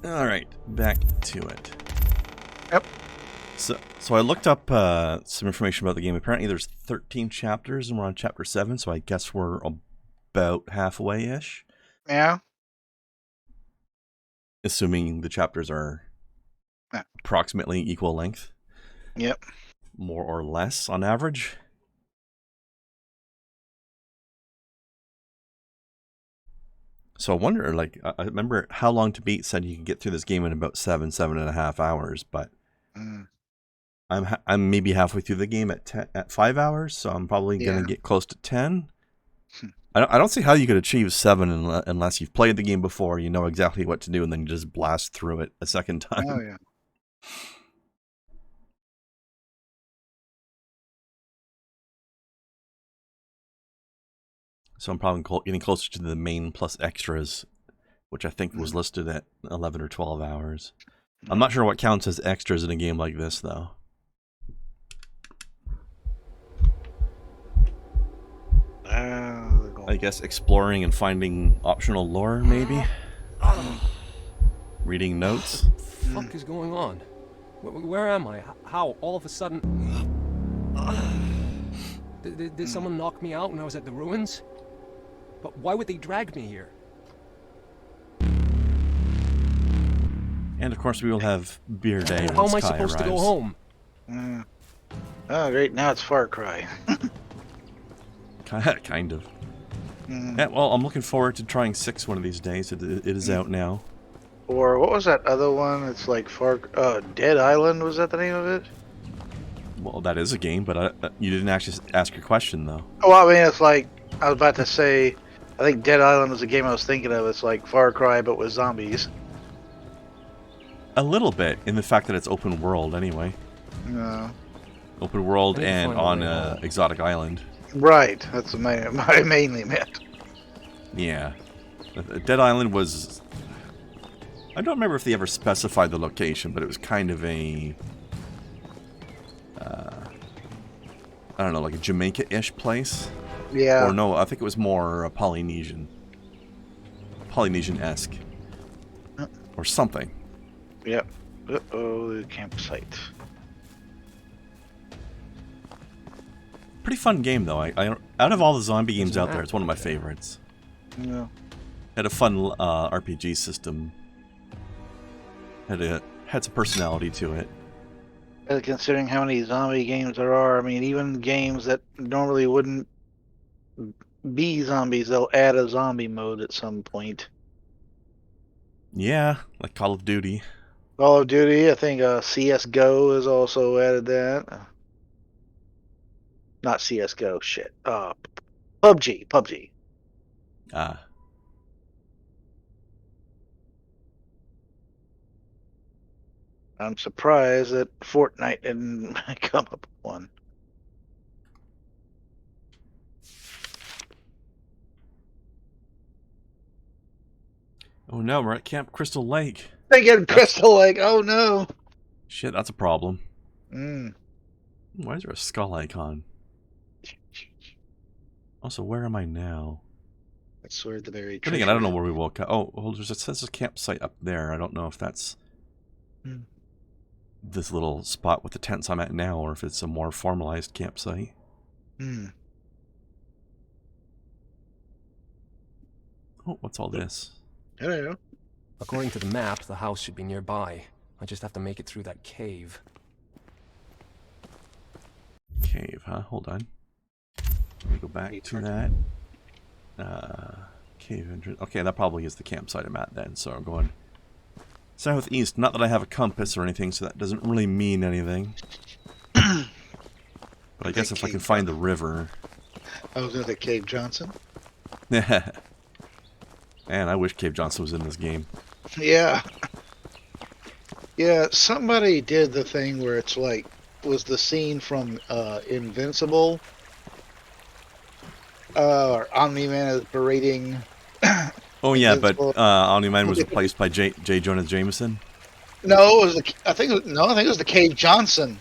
All right, back to it. Yep. So I looked up some information about the game. Apparently there's 13 chapters, and we're on chapter 7, so I guess we're about halfway-ish. Yeah. Assuming the chapters are approximately equal length. Yep. More or less on average. So I wonder, like, I remember How Long to Beat said you could get through this game in about 7.5 hours, but I'm maybe halfway through the game at 5 hours, so I'm probably going to get close to 10. I don't see how you could achieve 7 unless you've played the game before, you know exactly what to do, and then you just blast through it a second time. Oh, yeah. So I'm probably getting closer to the main plus extras, which I think was listed at 11 or 12 hours. I'm not sure what counts as extras in a game like this, though. I guess exploring and finding optional lore, maybe? Reading notes? What the fuck is going on? Where am I? How? All of a sudden... Did someone knock me out when I was at the ruins? But why would they drag me here? And of course we will have beer day. How am I supposed to go home? Oh, great. Now it's Far Cry. Kind of. Yeah, well, I'm looking forward to trying 6 one of these days. It is out now. Or what was that other one? It's like Dead Island. Was that the name of it? Well, that is a game, but you didn't actually ask your question, though. Oh, I mean, it's like, I was about to say, I think Dead Island was the game I was thinking of. It's like Far Cry, but with zombies. A little bit, in the fact that it's open world, anyway. No. Open world and on an exotic island. Right, that's what I mainly meant. Yeah. Dead Island was... I don't remember if they ever specified the location, but it was kind of a... I don't know, like a Jamaica-ish place? Yeah. Or no, I think it was more Polynesian. Polynesian-esque. Or something. Yep. Uh-oh, the campsite. Pretty fun game, though. Out of all the zombie games out there, it's one of my favorites. Yeah. Had a fun RPG system. Had some personality to it. Considering how many zombie games there are, I mean, even games that normally wouldn't be zombies, they'll add a zombie mode at some point. Yeah, like Call of Duty. Call of Duty, I think CSGO has also added that. Not CSGO, shit. PUBG. Ah. I'm surprised that Fortnite didn't come up with one. Oh no, we're at Camp Crystal Lake. They get Crystal Lake, oh no! Shit, that's a problem. Why is there a skull icon? Also, where am I now? That's where the very But again, I don't know where we woke up. Oh, it says a campsite up there. I don't know if that's this little spot with the tents I'm at now, or if it's a more formalized campsite. Oh, what's all this? I don't know. According to the map, the house should be nearby. I just have to make it through that cave. Cave, huh? Hold on. Let me go back to that. Cave entrance. Okay, that probably is the campsite I'm at then, so I'm going southeast. Not that I have a compass or anything, so that doesn't really mean anything. But I guess if I can find the river... I was at the Cave Johnson. Man, I wish Cave Johnson was in this game. Yeah. Yeah, somebody did the thing where it's like, was the scene from Invincible, or Omni-Man is berating... Oh yeah, but Omni-Man was replaced by J. Jonah Jameson? No, it was I think it was the Cave Johnson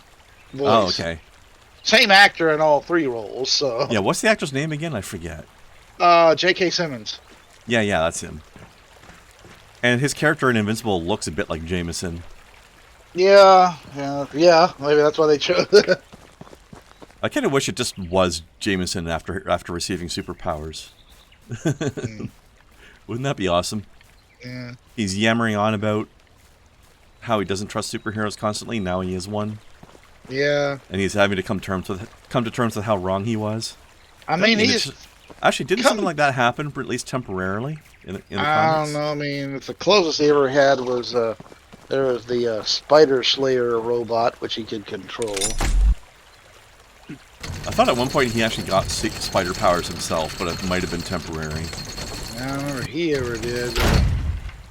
voice. Oh, okay. Same actor in all 3 roles, so... Yeah, what's the actor's name again? I forget. J.K. Simmons. Yeah, that's him. And his character in Invincible looks a bit like Jameson. Yeah. Maybe that's why they chose. I kind of wish it just was Jameson after receiving superpowers. Wouldn't that be awesome? Yeah. He's yammering on about how he doesn't trust superheroes constantly. Now he is one. Yeah. And he's having to come to terms with how wrong he was. I mean, he's actually didn't something like that happen, for at least temporarily in the comics? I don't know. I mean, the closest he ever had was there was the Spider Slayer robot, which he could control. I thought at one point he actually got spider powers himself, but it might have been temporary. I don't remember he ever did.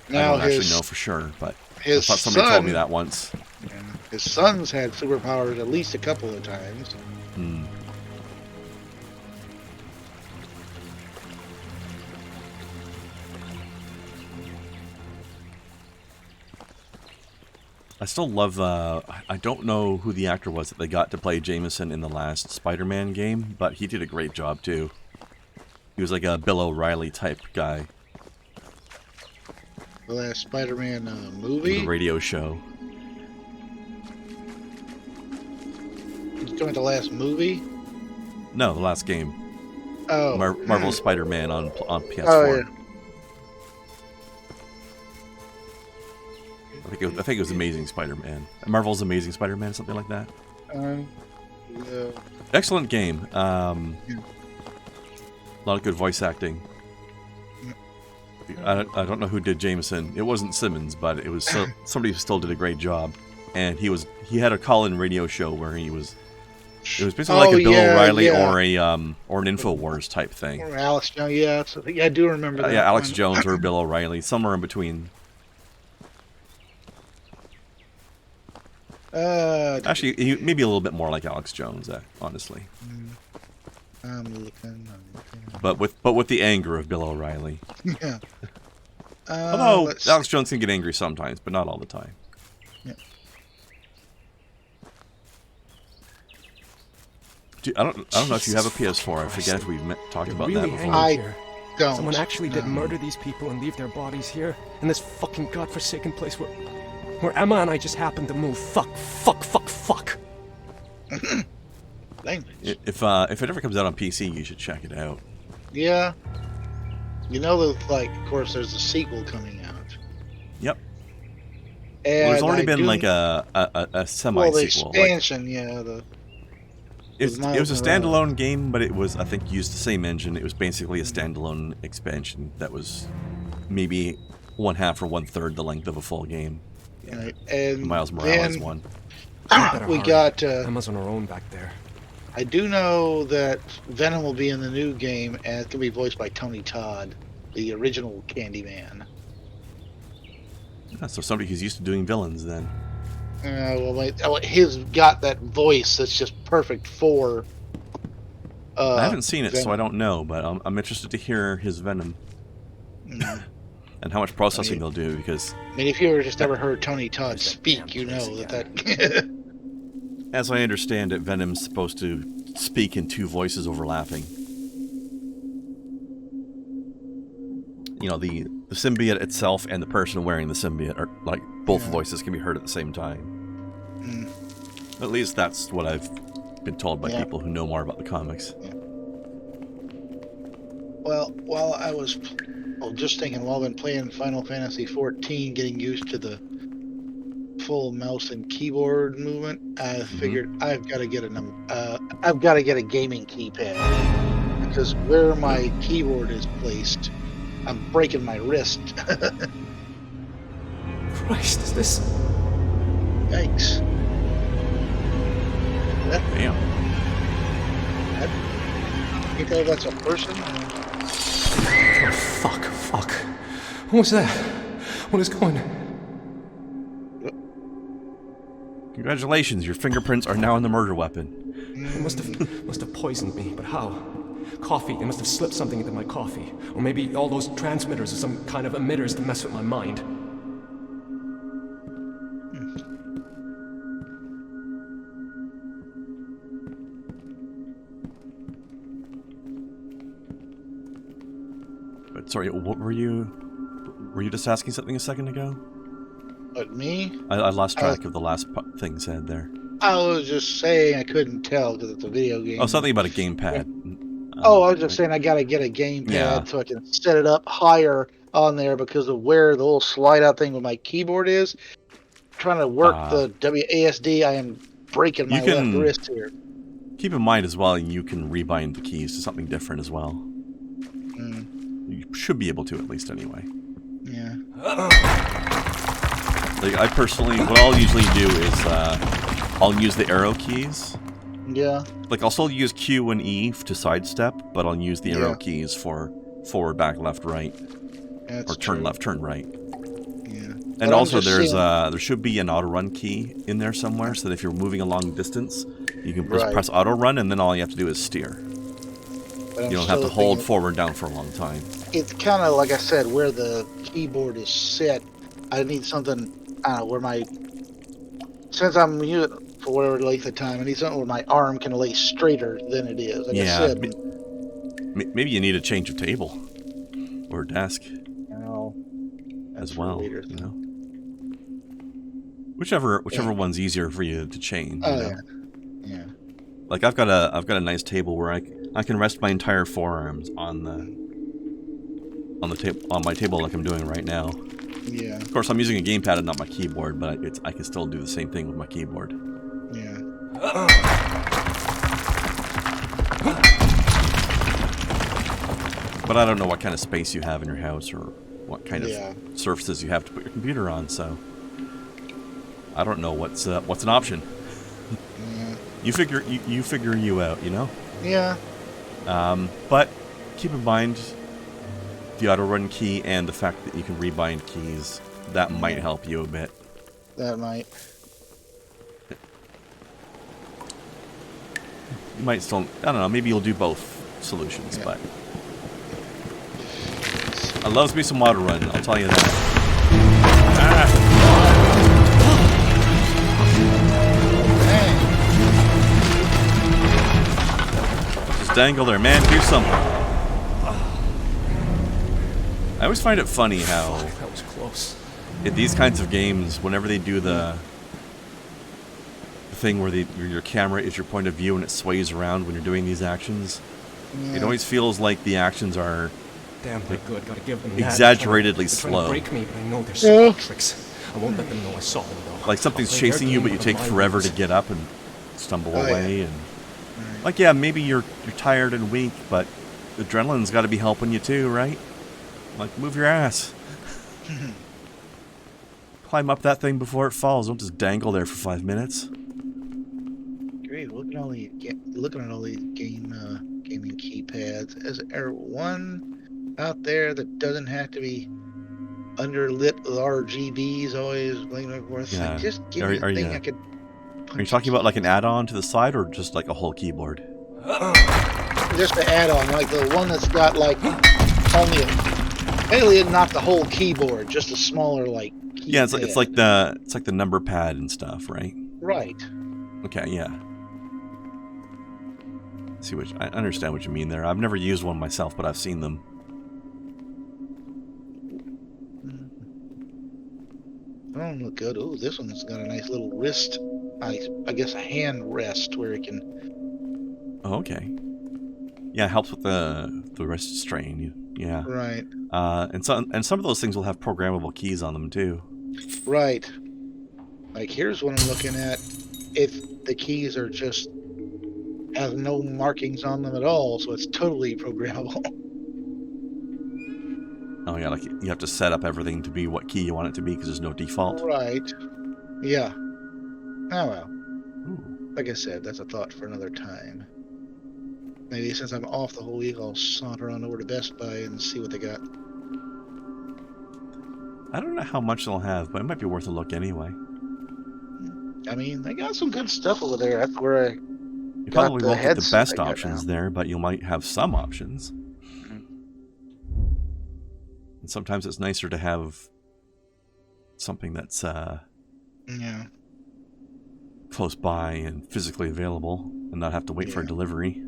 Now I don't actually know for sure, but I thought somebody told me that once. Yeah, his sons had superpowers at least a couple of times. Hmm. I still love, I don't know who the actor was that they got to play Jameson in the last Spider-Man game, but he did a great job too. He was like a Bill O'Reilly type guy. The last Spider-Man movie? The radio show. You talking about the last movie? No, the last game. Oh. Marvel Spider-Man on PS4. Oh, yeah. I think it was Amazing Spider-Man. Marvel's Amazing Spider-Man, something like that. Yeah. Excellent game. A lot of good voice acting. I don't know who did Jameson. It wasn't Simmons, but it was somebody who still did a great job. And he had a call-in radio show where it was basically like a Bill O'Reilly or an InfoWars type thing. Or Alex Jones, yeah, I do remember that. Yeah, Alex Jones or Bill O'Reilly, somewhere in between. Actually, maybe a little bit more like Alex Jones, honestly. I'm looking. But with the anger of Bill O'Reilly. Yeah. Although Alex Jones can get angry sometimes, but not all the time. Yeah. I don't know if you have a PS4. I forget if we've talked about really that before. I don't. Someone actually did murder these people and leave their bodies here in this fucking godforsaken place where Emma and I just happened to move. Fuck. Language. If it ever comes out on PC, you should check it out. Yeah. You know, of course, there's a sequel coming out. Yep. And there's already been like a semi-sequel. The expansion, It was a standalone game, but it was, I think, used the same engine. It was basically a standalone expansion that was maybe 1/2 or 1/3 the length of a full game. Yeah. Right. And Miles Morales one. We got Emma's on her own back there. I do know that Venom will be in the new game, and it's gonna be voiced by Tony Todd, the original Candyman. Yeah, so somebody who's used to doing villains, then. He's got that voice that's just perfect for. I haven't seen it, Venom. so I don't know, but I'm interested to hear his Venom. And how much processing they'll do, because... I mean, if you ever heard Tony Todd speak, you know that... As I understand it, Venom's supposed to speak in two voices overlapping. You know, the symbiote itself and the person wearing the symbiote are, like, both voices can be heard at the same time. At least that's what I've been told by people who know more about the comics. Yeah. Well, while I was just thinking, while I've been playing Final Fantasy XIV, getting used to the full mouse and keyboard movement, I figured I've got to get a gaming keypad, because where my keyboard is placed, I'm breaking my wrist. Christ, is this? Yikes! Damn. Can you tell if that's a person? Oh, fuck. What was that? What is going on? Congratulations, your fingerprints are now on the murder weapon. They must have poisoned me, but how? Coffee. They must have slipped something into my coffee. Or maybe all those transmitters are some kind of emitters to mess with my mind. But sorry, what were you... Were you just asking something a second ago? But me? I lost track of the last thing said there. I was just saying I couldn't tell because it's a video game. Oh, something about a gamepad. I was just saying I gotta get a gamepad so I can set it up higher on there because of where the little slide out thing with my keyboard is. Trying to work the WASD, I am breaking my left wrist here. Keep in mind as well, you can rebind the keys to something different as well. You should be able to, at least anyway. Yeah. Like, I personally, what I'll usually do is I'll use the arrow keys. Yeah. Like, I'll still use Q and E to sidestep, but I'll use the arrow keys for forward, back, left, right. Or turn left, turn right. Yeah. And also, there should be an auto run key in there somewhere, so that if you're moving a long distance, you can just press auto run, and then all you have to do is steer. You don't have to hold forward down for a long time. It's kind of like I said, where the keyboard is set. I need something, I don't know, where my, since I'm using it for whatever length of time, I need something where my arm can lay straighter than it is. Like I said, maybe you need a change of table or a desk as well. You know, whichever one's easier for you to change. Yeah. Like I've got a nice table where I can rest my entire forearms on my table like I'm doing right now. Yeah. Of course, I'm using a gamepad and not my keyboard, but I can still do the same thing with my keyboard. Yeah. But I don't know what kind of space you have in your house or what kind of surfaces you have to put your computer on, so I don't know what's an option. You figure you out, you know? Yeah. But keep in mind the auto run key and the fact that you can rebind keys. That might help you a bit. That might. You might still, I don't know, maybe you'll do both solutions, but I loves me some auto run, I'll tell you that. Just dangle there, man, do something. I always find it funny how that was close. In these kinds of games, whenever they do the thing where your camera is your point of view and it sways around when you're doing these actions, it always feels like the actions are they're good. Gotta give them exaggerately slow. They're trying to break me, but I know they're small tricks. I won't let them know I saw them though. Like something's chasing you, but you take forever to get up and stumble away, and like maybe you're tired and weak, but adrenaline's got to be helping you too, right? Like, move your ass. Climb up that thing before it falls. Don't just dangle there for 5 minutes. Great. Looking at all these gaming keypads. Is there one out there that doesn't have to be underlit with RGBs always blinking forth? Yeah. Like, just give me a thing I could. Are you talking about like an add-on to the side, or just like a whole keyboard? Just the add-on, like the one that's got like only mainly not the whole keyboard, just a smaller like. Yeah, it's like the number pad and stuff, right? Right. Okay, yeah. I understand what you mean there. I've never used one myself, but I've seen them. Oh, look good. Oh, this one's got a nice little wrist. I guess a hand rest where it can. Oh, okay. Yeah, it helps with the wrist strain. Yeah. Right. And some of those things will have programmable keys on them too. Right. Like here's what I'm looking at. If the keys are just have no markings on them at all, so it's totally programmable. Oh yeah, like you have to set up everything to be what key you want it to be because there's no default. Right. Yeah. Oh well. Ooh. Like I said, that's a thought for another time. Maybe since I'm off the whole week, I'll saunter on over to Best Buy and see what they got. I don't know how much they'll have, but it might be worth a look anyway. I mean, they got some good stuff over there. That's where you probably won't get the best options there, but you might have some options. And sometimes it's nicer to have something that's close by and physically available and not have to wait for a delivery.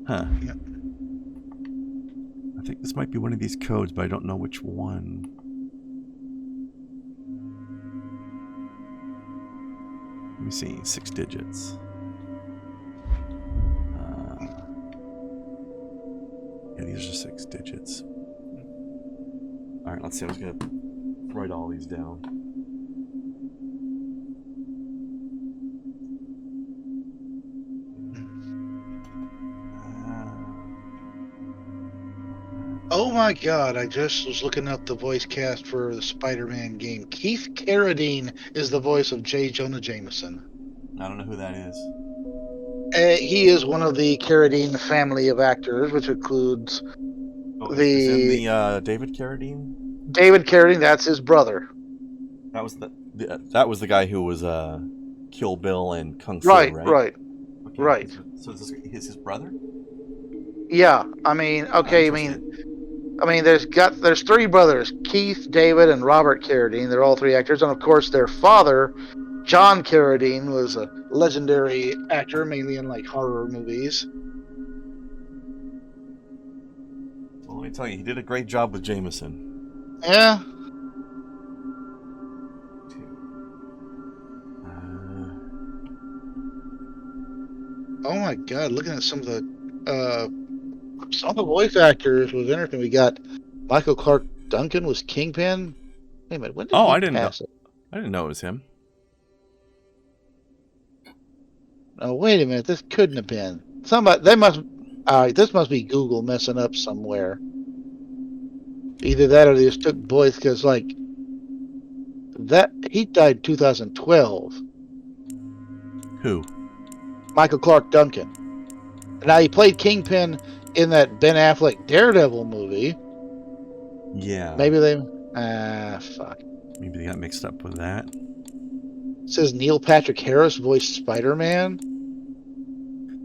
Huh. Yeah. I think this might be one of these codes, but I don't know which one. Let me see, 6 digits. Yeah, these are 6 digits. All right, let's see. I was gonna write all these down. Oh my god, I just was looking up the voice cast for the Spider-Man game. Keith Carradine is the voice of J. Jonah Jameson. I don't know who that is. He is one of the Carradine family of actors, which includes Is in the David Carradine? David Carradine, that's his brother. That was the guy who was Kill Bill and Kung Fu, Right? Okay. Right. So is his brother? Yeah, I mean, okay, there's 3 brothers, Keith, David, and Robert Carradine. They're all 3 actors, and of course their father, John Carradine, was a legendary actor, mainly in like horror movies. Well, let me tell you, he did a great job with Jameson. Yeah. Oh my god, looking at some of the voice actors was interesting. We got Michael Clark Duncan was Kingpin. Wait a minute, when did he pass it? I didn't know it was him. Oh, wait a minute, this couldn't have been. This must be Google messing up somewhere. Either that or they just took boys, because like that he died 2012. Who? Michael Clark Duncan. Now he played Kingpin in that Ben Affleck Daredevil movie. Yeah. Maybe they fuck. Maybe they got mixed up with that. It says Neil Patrick Harris voiced Spider-Man.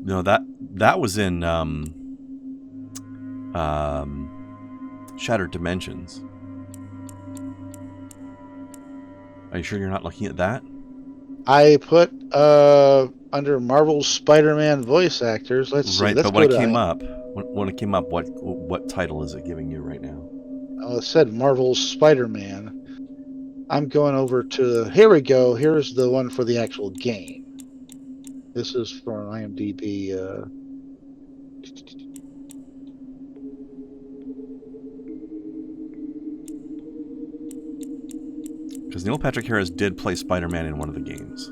No, that was in Shattered Dimensions. Are you sure you're not looking at that? I put under Marvel's Spider-Man voice actors. Let's see. Right, Let's but when it came up, what title is it giving you right now? Oh, it said Marvel's Spider-Man. I'm going over to, here we go. Here's the one for the actual game. This is for IMDb. Because Neil Patrick Harris did play Spider-Man in one of the games.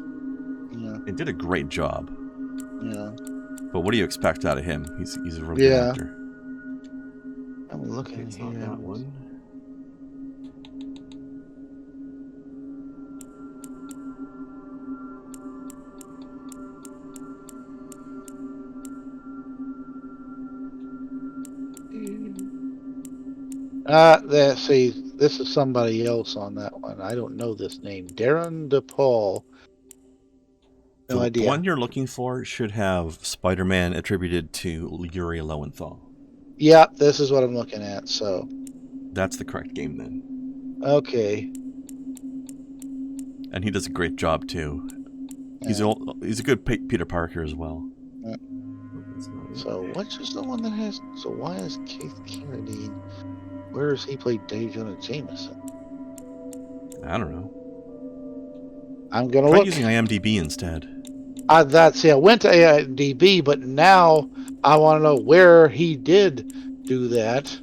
Yeah. And did a great job. Yeah. But what do you expect out of him? He's a really good actor. I'm looking at on that one. See, this is somebody else on that one. I don't know this name. Darren DePaul. No idea. The one you're looking for should have Spider-Man attributed to Yuri Lowenthal. Yeah, this is what I'm looking at, so. That's the correct game then. Okay. And he does a great job too. He's a good Peter Parker as well. Yeah. So which is the one that has? So why is Keith Carradine? Where has he played J. Jonah Jameson? I don't know. I'm gonna Try look. using IMDb instead. I went to IMDb, but now I want to know where he did do that.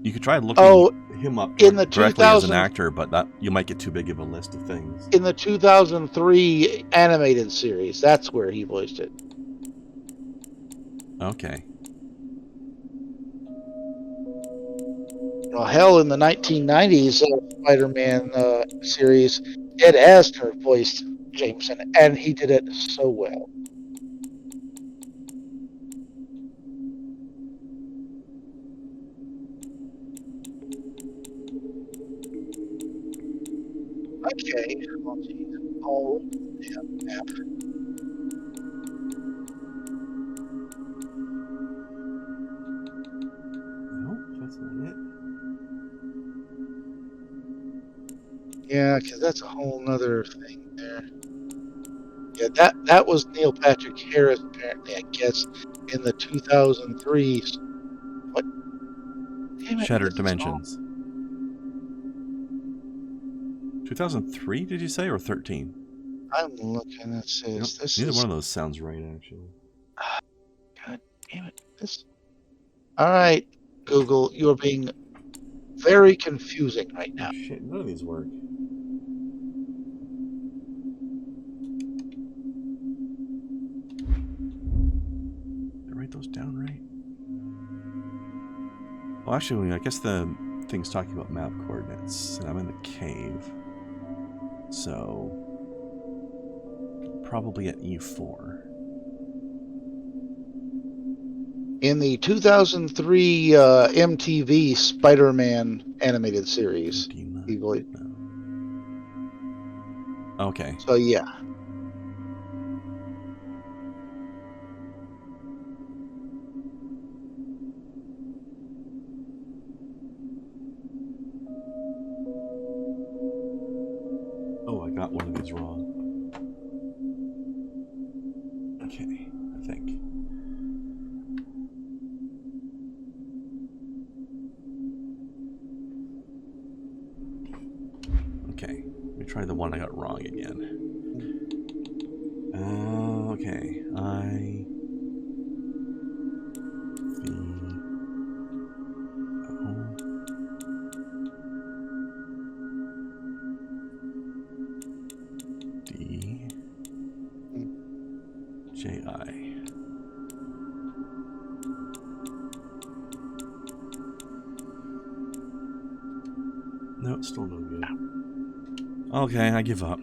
You could try looking him up in the directly as an actor, but that you might get too big of a list of things. In the 2003 animated series, that's where he voiced it. Okay. Well, hell, in the 1990s Spider-Man series, Ed Asner voiced Jameson, and he did it so well. Okay, oh, yeah, map. Nope, that's not it. Yeah, because that's a whole nother thing there. Yeah, that was Neil Patrick Harris, apparently, I guess, in the 2003. What? Shattered Dimensions. 2003, did you say, or 13? I'm looking at this. You know, neither one of those sounds right, actually. God damn it! All right, Google, you're being very confusing right now. Oh shit! None of these work. Did I write those down right? Well, actually, I guess the thing's talking about map coordinates, and I'm in the cave, so probably at E4. In the 2003 MTV Spider-Man animated series, No. Okay. So yeah. Oh, I got one of these wrong. Okay, I think. Okay, let me try the one I got wrong again. Okay, I... V... O... D... J... I... No, still no good. Okay, I give up.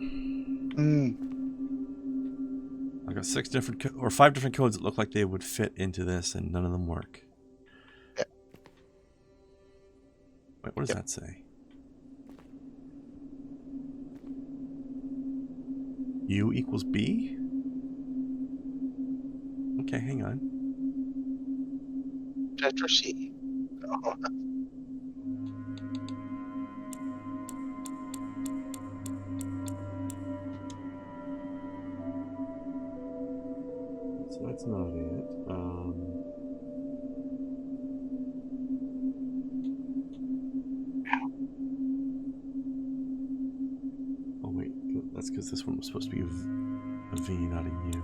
I got 5 different codes that look like they would fit into this, and none of them work. Yeah. Wait, what does that say? U equals B? Okay, hang on. Tetra C. Oh. So that's not it. Oh wait, that's because this one was supposed to be a V, not a U.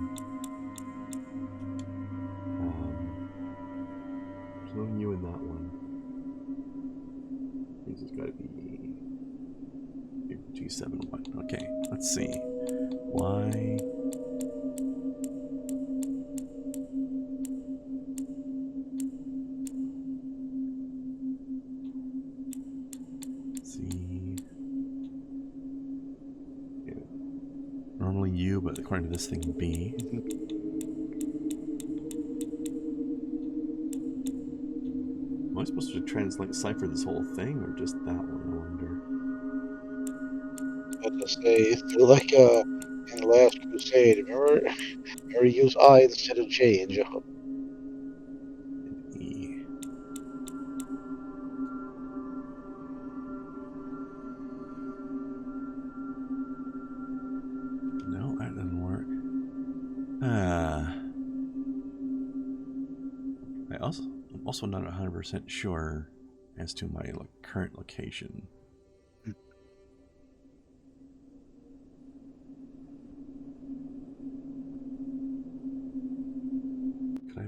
There's no U in that one. Means it's got to be G71. Okay, let's see. Y. Normally U, but according to this thing, B. Am I supposed to cipher this whole thing, or just that one, I wonder? I just say, like in the Last Crusade, remember use I instead of J in Jehovah. E. No, that doesn't work. I'm also not 100% sure as to my current location. Could I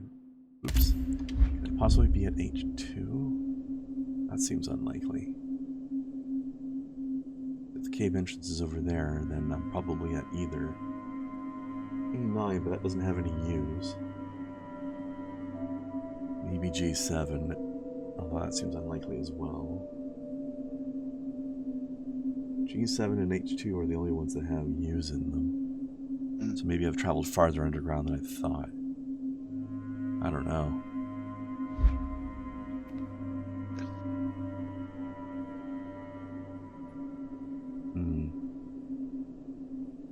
possibly be at H2? That seems unlikely. If the cave entrance is over there, then I'm probably at either E9, but that doesn't have any U's. Maybe G7, although that seems unlikely as well. G7 and H2 are the only ones that have U's in them. So maybe I've traveled farther underground than I thought. I don't know.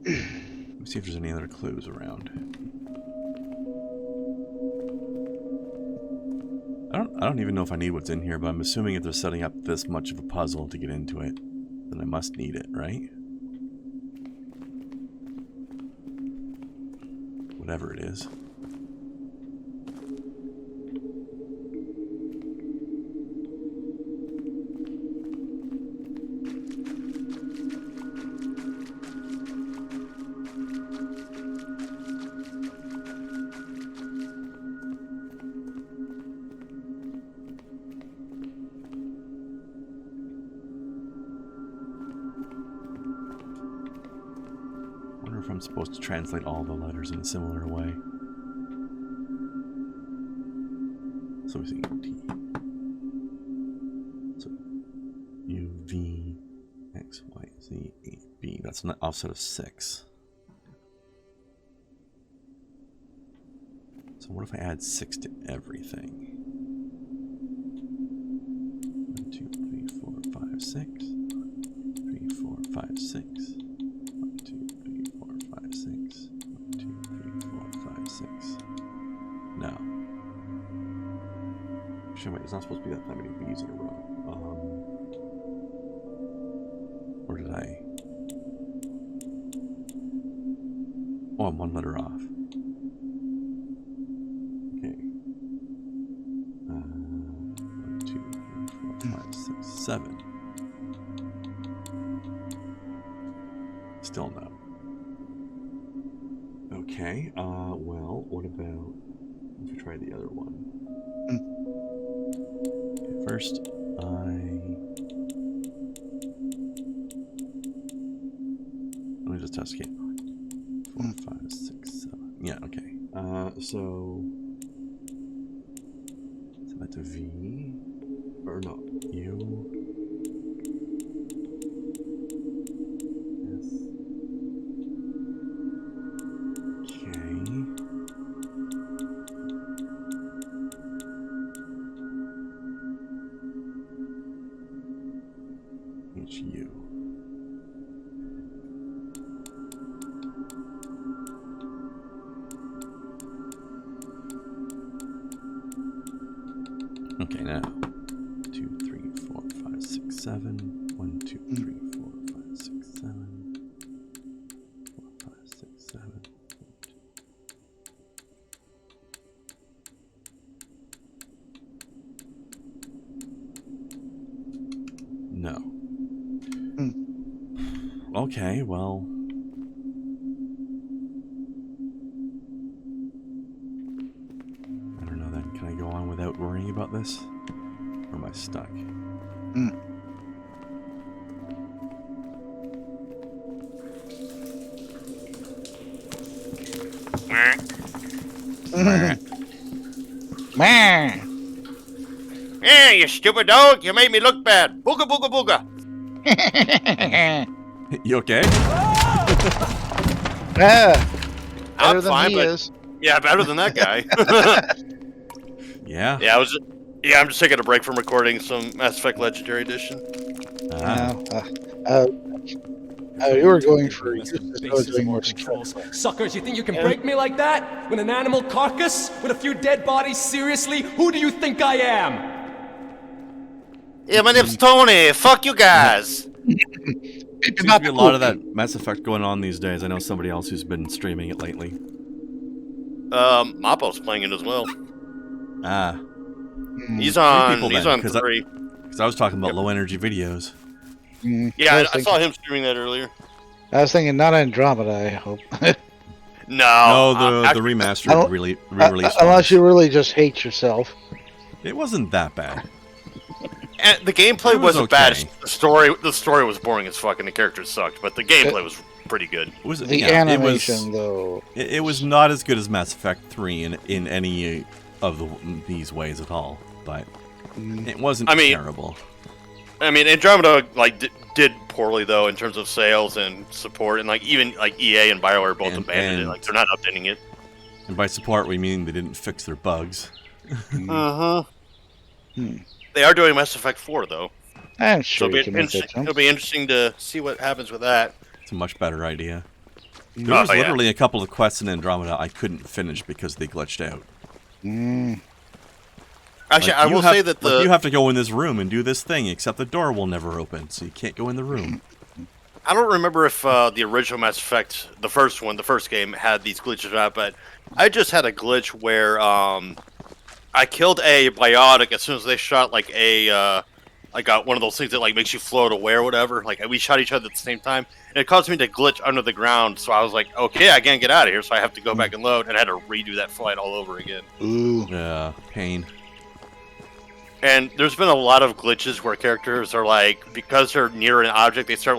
Let me see if there's any other clues around. I don't even know if I need what's in here, but I'm assuming if they're setting up this much of a puzzle to get into it, then I must need it, right? Whatever it is. if I'm supposed to translate all the letters in a similar way. So we see T. So U, V, X, Y, Z, A, B. That's an offset of 6. So what if I add 6 to everything? 1, 2, 3, 4, 5, 6. 3, 4, 5, 6. 1, 2, 3, 4, 5, 6. 1, 2, 3, 4, 5, 6. No. Actually, wait, there's not supposed to be that many B's in a row. Or did I? Oh, I'm 1 letter off. Okay. 1, 2, 3, 4, 5, 6, 7. Still no. Okay, well, what about if we try the other one? Okay, first, let me just test again. 4, 5, 6, 7. Yeah, okay. So that's a V, or no, U. You. Okay, now 2, 3, 4, 5, 6, 7. 1, 2, 3, 4, 5, 6, 7. 4, 5, 6, 7. No. Okay, well. I don't know then. Can I go on without worrying about this? Or am I stuck? Yeah, you stupid dog. You made me look bad. Booga, booga, booga. You okay? Yeah. I'm Better than fine, he but is. yeah, better than that guy. Yeah. Yeah, I'm just taking a break from recording some Mass Effect Legendary Edition. You were going for Must be Eustace, I was bases doing of all more controls. Suckers, you think you can break me like that? With an animal carcass? With a few dead bodies? Seriously? Who do you think I am? Yeah, my name's Tony. Fuck you guys. Seems to be a lot of that Mass Effect going on these days. I know somebody else who's been streaming it lately. Mappo's playing it as well. Ah. He's on 3. Because I was talking about low energy videos. Yeah, I saw him streaming that earlier. I was thinking not Andromeda, I hope. No, the remastered re-release. Unless you really just hate yourself. It wasn't that bad. And the gameplay wasn't okay. bad. The story was boring as fuck, and the characters sucked. But the gameplay was pretty good. Animation, though. It was not as good as Mass Effect 3 in any of these ways at all. But it wasn't terrible. I mean, Andromeda did poorly though in terms of sales and support, and even EA and BioWare both abandoned it. They're not updating it. And by support, we mean they didn't fix their bugs. They are doing Mass Effect 4 though. I'm sure so it'll be interesting to see what happens with that. It's a much better idea. There was literally a couple of quests in Andromeda I couldn't finish because they glitched out. Actually, I will say that you have to go in this room and do this thing, except the door will never open, so you can't go in the room. I don't remember if the original Mass Effect, the first game, had these glitches out, but I just had a glitch where I killed a biotic as soon as they shot I got one of those things that makes you float away or whatever. We shot each other at the same time, and it caused me to glitch under the ground. So I was like, okay, I can't get out of here, so I have to go back and load, and I had to redo that flight all over again. Ooh. Yeah, pain. And there's been a lot of glitches where characters are because they're near an object, they start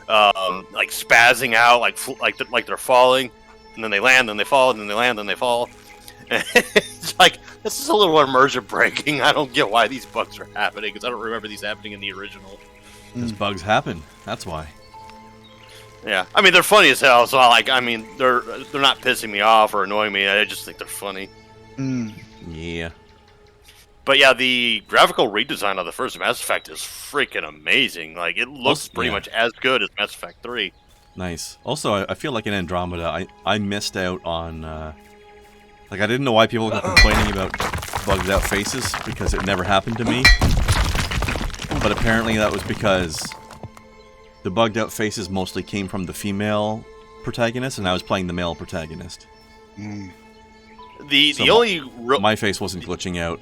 like spazzing out, like they're falling, and then they land, then they fall, and then they land, then they fall. And it's like, this is a little immersion breaking. I don't get why these bugs are happening, because I don't remember these happening in the original. These bugs happen. That's why. Yeah, I mean, they're funny as hell. So I mean, they're not pissing me off or annoying me. I just think they're funny. Yeah. But yeah, the graphical redesign of the first Mass Effect is freaking amazing. Like, it looks pretty much as good as Mass Effect 3. Nice. Also, I feel like in Andromeda, I missed out on... like, I didn't know why people got complaining about bugged out faces, because it never happened to me. But apparently that was because the bugged out faces mostly came from the female protagonist, and I was playing the male protagonist. My face wasn't glitching out.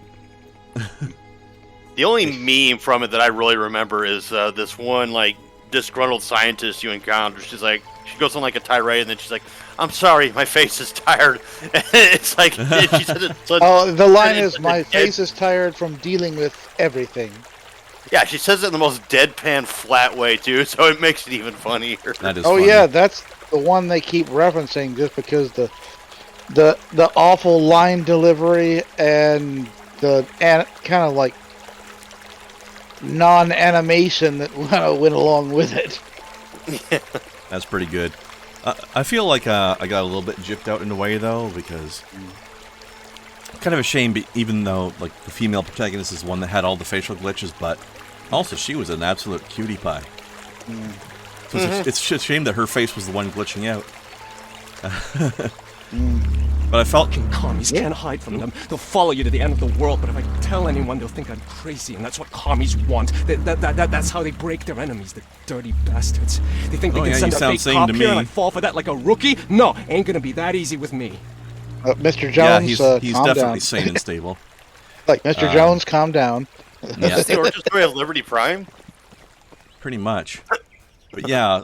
The only meme from it that I really remember is this one like disgruntled scientist you encounter. She's like, she goes on like a tirade, and then she's like, "I'm sorry, my face is tired." It's like she said it. The line is, "My face is tired from dealing with everything." Yeah, she says it in the most deadpan, flat way too, so it makes it even funnier. That is funny. Yeah, that's the one they keep referencing, just because the awful line delivery and the kind of like non-animation that went along with it. Yeah. That's pretty good. I feel like I got a little bit gypped out in a way, though, because kind of a shame, even though like the female protagonist is one that had all the facial glitches, but also she was an absolute cutie pie. So it's a shame that her face was the one glitching out. But I felt... Commies can't hide from them. They'll follow you to the end of the world, but if I tell anyone, they'll think I'm crazy, and that's what commies want. That's how they break their enemies, the dirty bastards. They think they can send a fake cop here and I fall for that like a rookie? No, ain't gonna be that easy with me. Mr. Jones, he's calm definitely down. sane and stable. Like, Mr. Jones, calm down. Yeah. Is the origin story of Liberty Prime? Pretty much. But yeah,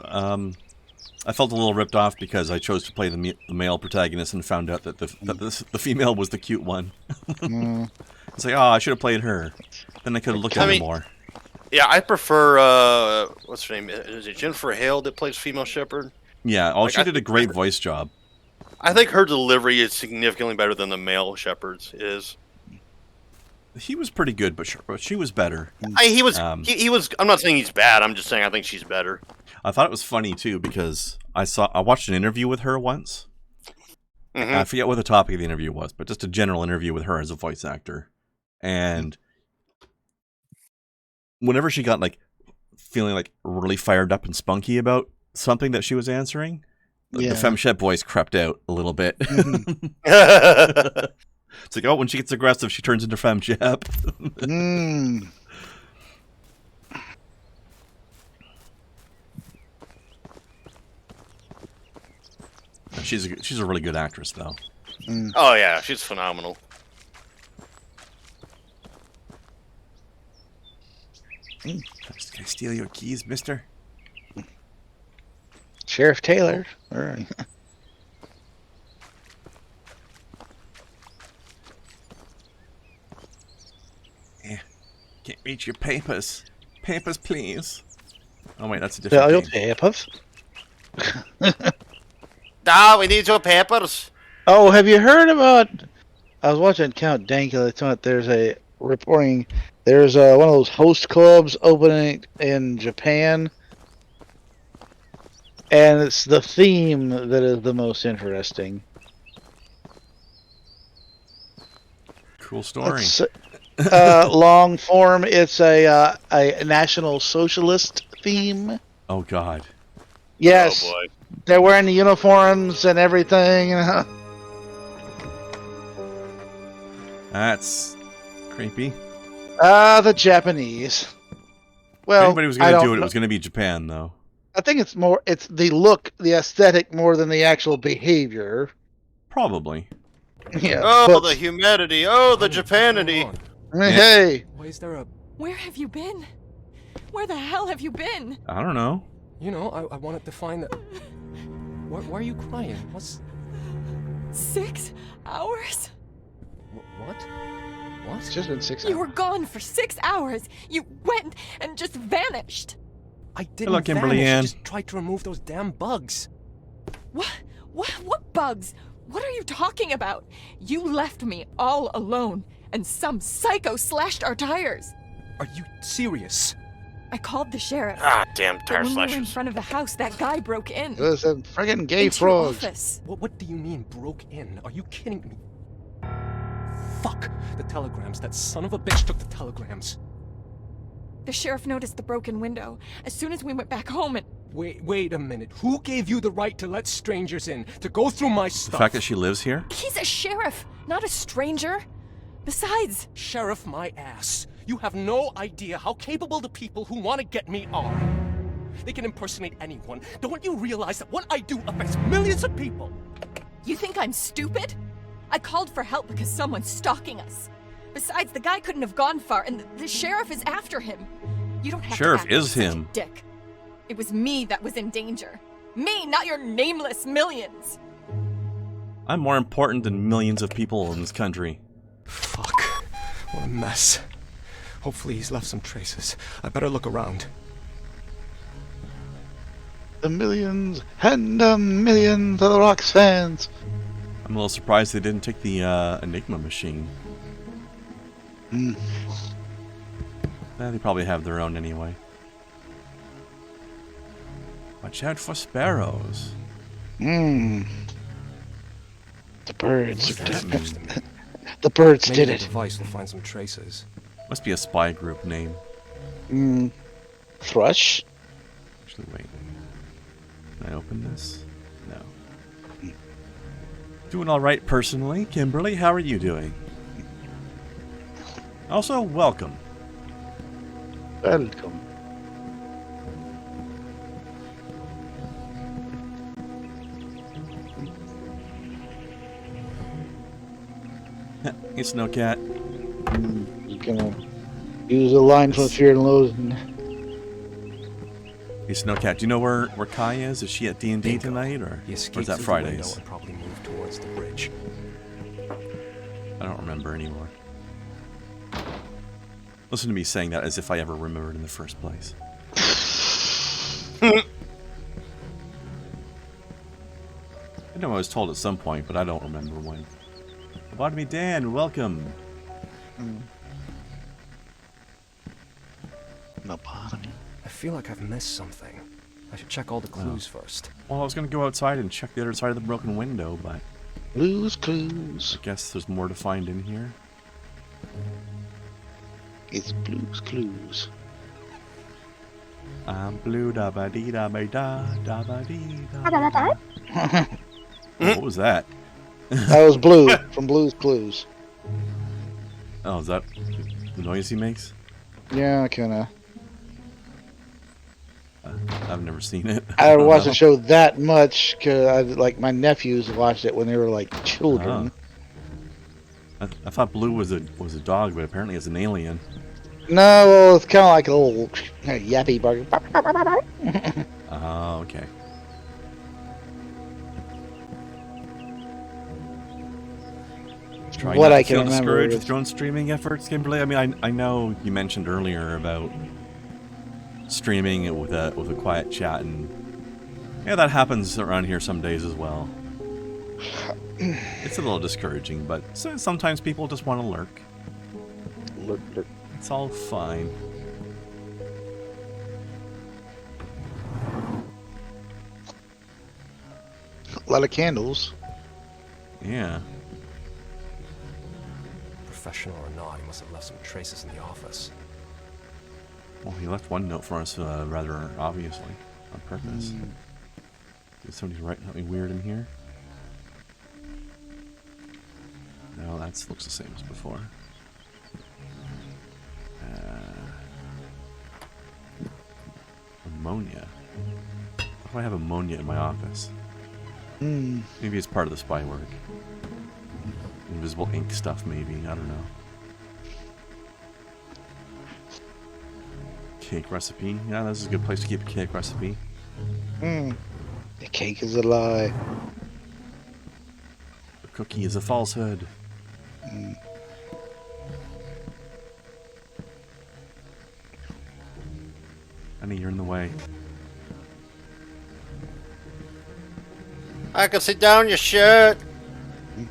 I felt a little ripped off because I chose to play the male protagonist and found out that the female was the cute one. It's like, oh, I should have played her. Then I could have looked at her more. Yeah, I prefer, what's her name? Is it Jennifer Hale that plays female Shepherd? Yeah, she did a great voice job. I think her delivery is significantly better than the male Shepherd's is. He was pretty good, but she was better. He was. I'm not saying he's bad. I'm just saying I think she's better. I thought it was funny too because I watched an interview with her once. I forget what the topic of the interview was, but just a general interview with her as a voice actor. And whenever she got like feeling like really fired up and spunky about something that she was answering, the femshep voice crept out a little bit. It's like, oh, when she gets aggressive, she turns into femshep. She's a really good actress, though. Oh yeah, she's phenomenal. Can I steal your keys, mister? Sheriff Taylor. All right. Yeah. Can't reach your papers. Papers, please. Oh wait, that's a different Your game. papers. We need your papers. Oh, have you heard about? I was watching Count Dankula. There's a reporting. There's one of those host clubs opening in Japan, and it's the theme that is the most interesting. Cool story. Long form. It's a National Socialist theme. Oh God. Yes. Oh boy. They're wearing the uniforms and everything. That's creepy. The Japanese. Well, if anybody was going to do it, it was going to be Japan, though. I think it's the look, the aesthetic, more than the actual behavior. Probably. Yeah. Oh, the humanity. Oh, the Japanity. Hey. Why is there a... Where have you been? Where the hell have you been? I don't know. You know, I wanted to find the... Why are you crying? What's... 6 hours? What? What? It's just been 6 hours. You were gone for 6 hours. You went and just vanished. I didn't Hello, Kimberly vanish. I Ann. just tried to remove those damn bugs. What bugs? What are you talking about? You left me all alone, and some psycho slashed our tires. Are you serious? I called the sheriff. Ah, damn But tire when we were in slashers. front of the house, that guy broke in. Those are friggin' gay into your frogs. office. What do you mean, broke in? Are you kidding me? Fuck! The telegrams. That son of a bitch took the telegrams. The sheriff noticed the broken window as soon as we went back home and... Wait a minute. Who gave you the right to let strangers in? To go through my The stuff? fact that she lives here? He's a sheriff, not a stranger. Besides... Sheriff my ass. You have no idea how capable the people who want to get me are. They can impersonate anyone. Don't you realize that what I do affects millions of people? You think I'm stupid? I called for help because someone's stalking us. Besides, the guy couldn't have gone far, and the sheriff is after him. You don't have Sheriff to act is like such him. a dick. It was me that was in danger. Me, not your nameless millions. I'm more important than millions of people in this country. Fuck. What a mess. Hopefully he's left some traces. I better look around. The millions and the millions of the Rocks fans. I'm a little surprised they didn't take the Enigma machine. They probably have their own anyway. Watch out for sparrows. The birds. What's that supposed to mean? The birds Maybe did the it. device will find some traces. Must be a spy group name. Thrush? Actually, wait. Can I open this? No. Doing all right personally. Kimberly, how are you doing? Also, welcome. Welcome. It's no cat. You're gonna use a line from Fear and Loathing. Hey, Snowcat, do you know where Kai is? Is she at D&D Bingo. tonight, or He is escaped that through the Fridays? window and probably moved towards the bridge. I don't remember anymore. Listen to me saying that as if I ever remembered in the first place. I know I was told at some point, but I don't remember when. Lobotomy Dan, welcome. Lobotomy. I feel like I've missed something. I should check all the clues first. Well, I was going to go outside and check the other side of the broken window, but Blues Clues. I guess there's more to find in here. It's Blues Clues. I'm blue, da ba dee da ba da da ba dee da. Oh, what was that? That was Blue from Blues Clues. Oh, is that the noise he makes? Yeah, kinda. I've never seen it. I don't watched know. the show that much because like my nephews watched it when they were like children. I thought Blue was a dog, but apparently it's an alien. No, well, it's kind of like a little yappy bark. Oh, okay. Trying What not I to can feel remember discouraged is- with your own streaming efforts, Kimberly. I mean, I know you mentioned earlier about streaming it with a quiet chat, and yeah, that happens around here some days as well. It's a little discouraging, but sometimes people just want to lurk. Look. It's all fine. A lot of candles. Yeah. Professional or not, he must have left some traces in the office. Well, he left one note for us, rather obviously, on purpose. Is somebody writing something weird in here? No, that looks the same as before. Ammonia. Why do I have ammonia in my office? Maybe it's part of the spy work. Invisible ink stuff, maybe. I don't know. Cake recipe. Yeah, this is a good place to keep a cake recipe. The cake is a lie. The cookie is a falsehood. Honey, you're in the way. I can sit down your shirt. You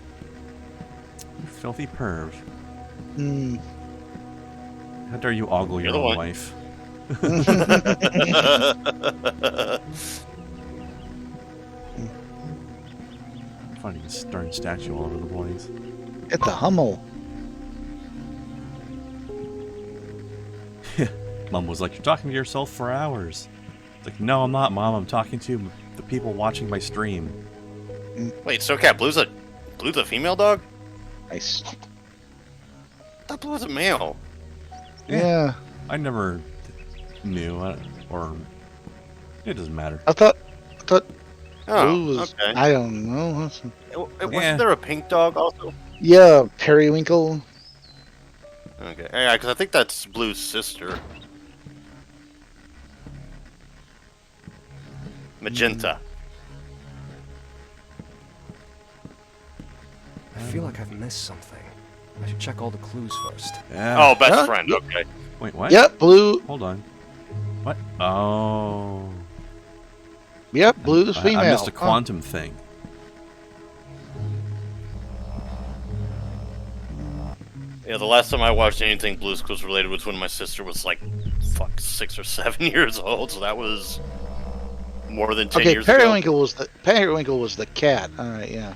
filthy perv. How dare you ogle your own wife? Finding a darn statue all over the place. It's a Hummel. Mom was like, "You're talking to yourself for hours." It's like, "No, I'm not, Mom. I'm talking to the people watching my stream." Wait, SoCat Blue's a female dog? Nice. I thought Blue was a male. Yeah. I never knew, or it doesn't matter. I thought Oh, Blue was, okay. I don't know. Wasn't there a pink dog also? Yeah, Periwinkle. Okay, yeah, because I think that's Blue's sister. Magenta. I feel like I've missed something. I should check all the clues first. Yeah. Oh, best Huh? friend. Okay. Wait, what? Yep, Blue. Hold on. What? Oh. Yep, Blue's female. I missed a quantum thing. Yeah, the last time I watched anything Blue's Clues related was when my sister was like, 6 or 7 years old. So that was more than 10 years Periwinkle ago. Periwinkle was the cat. All right, yeah.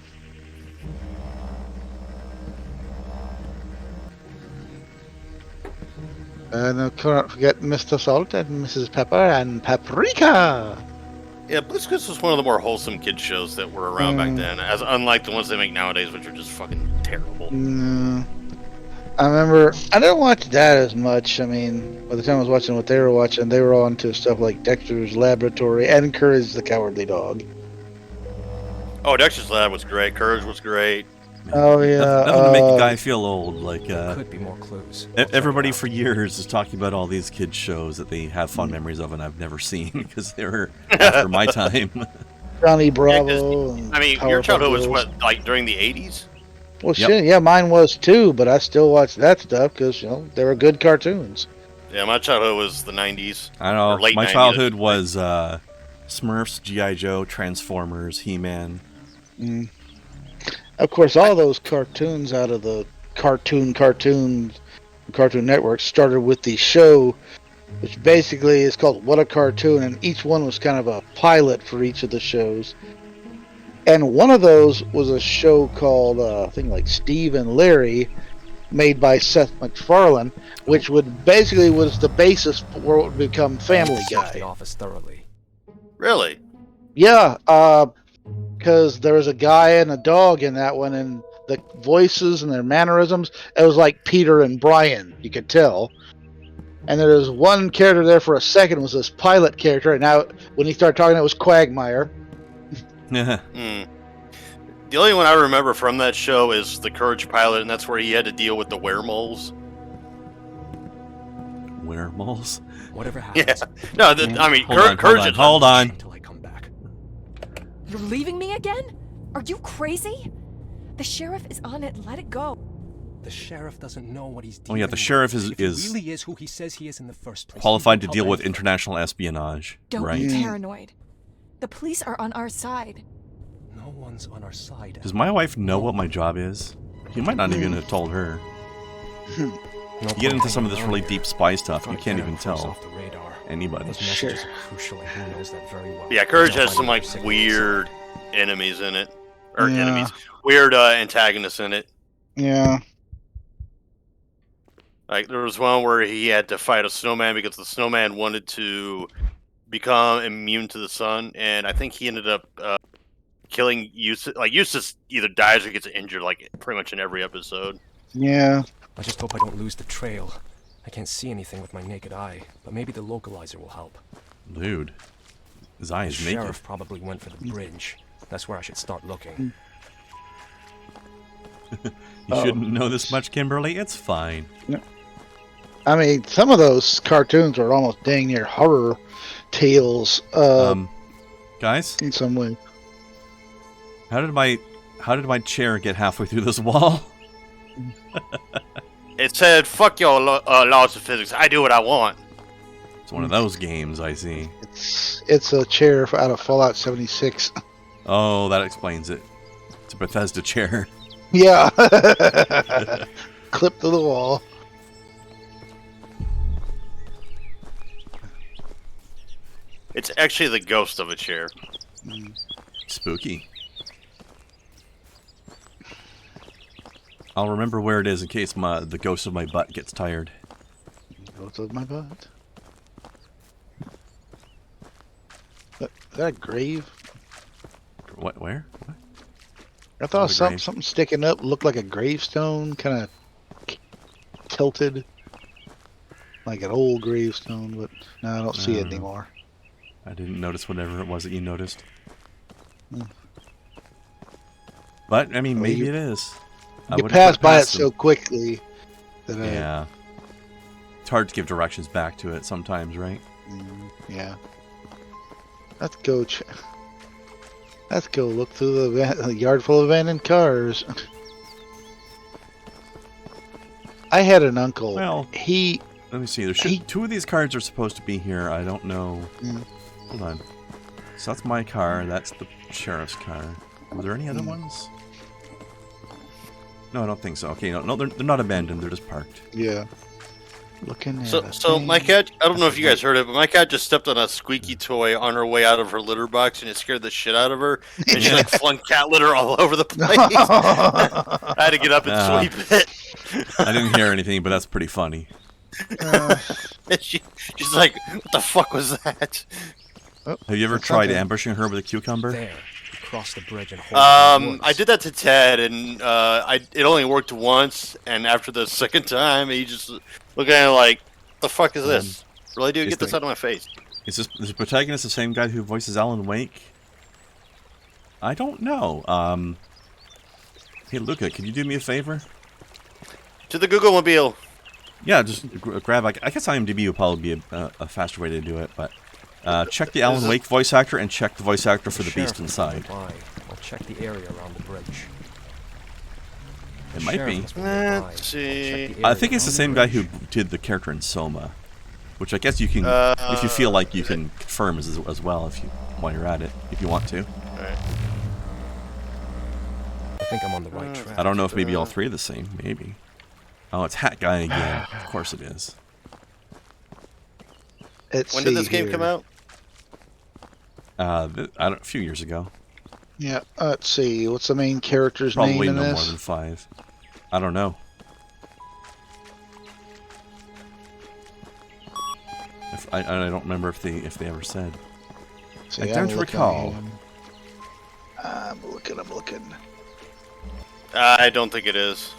And don't forget Mr. Salt and Mrs. Pepper and Paprika. Yeah, Blue's Clues was one of the more wholesome kid shows that were around back then, as unlike the ones they make nowadays, which are just fucking terrible. I remember I didn't watch that as much. I mean, by the time I was watching what they were watching, they were on to stuff like Dexter's Laboratory and Courage the Cowardly Dog. Oh, Dexter's Lab was great. Courage was great. Oh yeah, Nothing to make a guy feel old. Like Could be more clues. everybody for years is talking about all these kids shows that they have fond memories of, and I've never seen because they were after my time. Johnny Bravo. And I mean, your Powerpuff childhood was Girls. what, like during the 80s? Well, Yep. shit, yeah, mine was too, but I still watched that stuff because they were good cartoons. Yeah, my childhood was the 90s. I don't know. Or late My 90s. childhood was Smurfs, G.I. Joe, Transformers, He-Man. Of course, all those cartoons out of the Cartoon Network started with the show, which basically is called What a Cartoon, and each one was kind of a pilot for each of the shows. And one of those was a show called, I think, like Steve and Larry, made by Seth MacFarlane, which was the basis for what would become Family Search the Guy. office thoroughly. Really? Yeah, because there was a guy and a dog in that one, and the voices and their mannerisms, it was like Peter and Brian, you could tell. And there was one character there for a second, was this pilot character, and now when he started talking, it was Quagmire. Yeah. The only one I remember from that show is the Courage pilot, and that's where he had to deal with the weremoles. Werewolves. Whatever Yeah. happens. No, I mean, Courage is... Hold on. Until I come back. You're leaving me again? Are you crazy? The sheriff is on it. Let it go. The sheriff doesn't know what he's Oh dealing yeah, the with. sheriff If is he really is who he says he is in the first place. qualified to he won't deal help with anyone. international espionage. Don't Right. be paranoid. The police are on our side. No one's on our side. Does my wife know what my job is? You might not even have told her. No You get into point some of this hanging really around deep here. spy stuff, you Gotta can't get even him close tell off the radar. anybody. Those messages are crucial, and he knows that very well. Yeah, Courage He'll has find some, out like, signals. weird enemies in it. Or Yeah. enemies. Weird antagonists in it. Yeah. Like, there was one where he had to fight a snowman because the snowman wanted to become immune to the sun, and I think he ended up killing Eustace. Like, Eustace either dies or gets injured, like, pretty much in every episode. Yeah. I just hope I don't lose the trail. I can't see anything with my naked eye, but maybe the localizer will help. Dude, his eye The is naked. sheriff probably went for the bridge. That's where I should start looking. You shouldn't know this much, Kimberly. It's fine. I mean, some of those cartoons are almost dang near horror tales Guys, in some way. how did my chair get halfway through this wall? It said, fuck your laws of physics, I do what I want. It's one of those games, I see. It's a chair out of Fallout 76. Oh, that explains it. It's a Bethesda chair. Yeah. Clipped to the wall. It's actually the ghost of a chair. Spooky. I'll remember where it is in case the ghost of my butt gets tired. Ghost of my butt. Is that a grave? What? Where? What? I thought something sticking up looked like a gravestone, kind of tilted, like an old gravestone. But no, I don't see it anymore. I didn't notice whatever it was that you noticed. But I mean, maybe it is. You pass by it so quickly that yeah. It's hard to give directions back to it sometimes, right? Yeah. Let's go. Let's go look through the yard full of abandoned cars. I had an uncle. Well, let me see. Two of these cards are supposed to be here. I don't know. Hold on. So that's my car. That's the sheriff's car. Were there any other ones? No, I don't think so. Okay, no, they're not abandoned. They're just parked. Yeah. Looking at so my cat, I don't know if you guys heard it, but my cat just stepped on a squeaky toy on her way out of her litter box, and it scared the shit out of her. And she like flung cat litter all over the place. I had to get up and sweep it. I didn't hear anything, but that's pretty funny. She's like, "What the fuck was that?" Have you ever tried ambushing her with a cucumber? There, across the bridge and hold I did that to Ted, and it only worked once. And after the second time, he just looked at it like, "The fuck is this? Really, dude? Get this out of my face!" Is the protagonist the same guy who voices Alan Wake? I don't know. Hey, Luca, can you do me a favor? To the Google Mobile. Yeah, just grab. I guess IMDb would probably be a faster way to do it, but check the Alan Wake voice actor and check the voice actor for the beast inside. I'll check the area around the bridge. It might be. Let's see. I think it's the same guy who did the character in Soma, which I guess you can, if you feel like you can confirm as well while you're at it, if you want to. All right. I think I'm on the right track. I don't know if maybe all three are the same. Maybe. Oh, it's Hat Guy again. Of course it is. When did this game come out? A few years ago. Yeah. Let's see. What's the main character's name in this? Probably no more than 5. I don't know. I don't remember if they ever said. See, I don't recall. I'm looking. I don't think it is.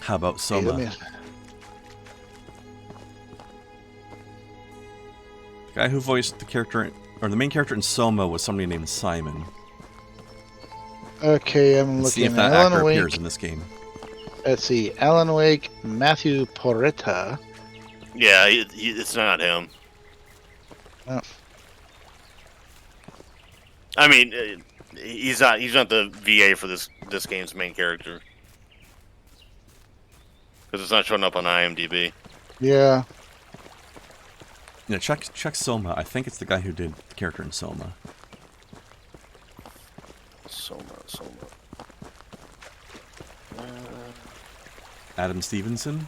How about Soma? The guy who voiced the character, or the main character in Soma, was somebody named Simon. Okay, I'm looking. See if that actor appears in this game. Let's see, Alan Wake, Matthew Porretta. Yeah, it's not him. Oh. I mean, he's not the VA for this game's main character. Because it's not showing up on IMDb. Yeah. Yeah, check Soma. I think it's the guy who did the character in Soma. Soma. Adam Stevenson?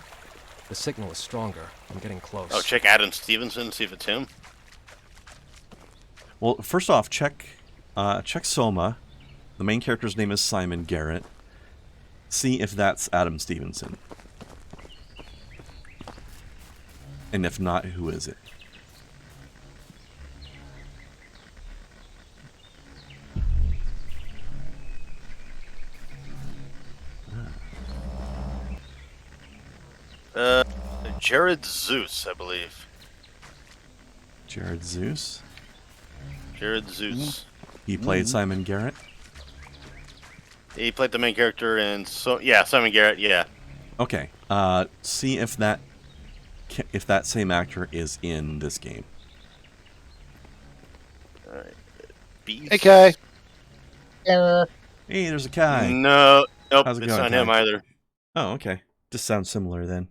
The signal is stronger. I'm getting close. Oh, check Adam Stevenson, see if it's him. Well, first off, check Soma. The main character's name is Simon Garrett. See if that's Adam Stevenson. And if not, who is it? Jared Zeus, I believe. Jared Zeus? Jared Zeus. He played Simon Garrett? He played the main character in... Simon Garrett, yeah. Okay. See if that same actor is in this game. Alright. Hey, Kai. Error. Hey, there's a Kai. Nope, How's it it's going, not him Kai? either. Oh, okay. Just sounds similar then.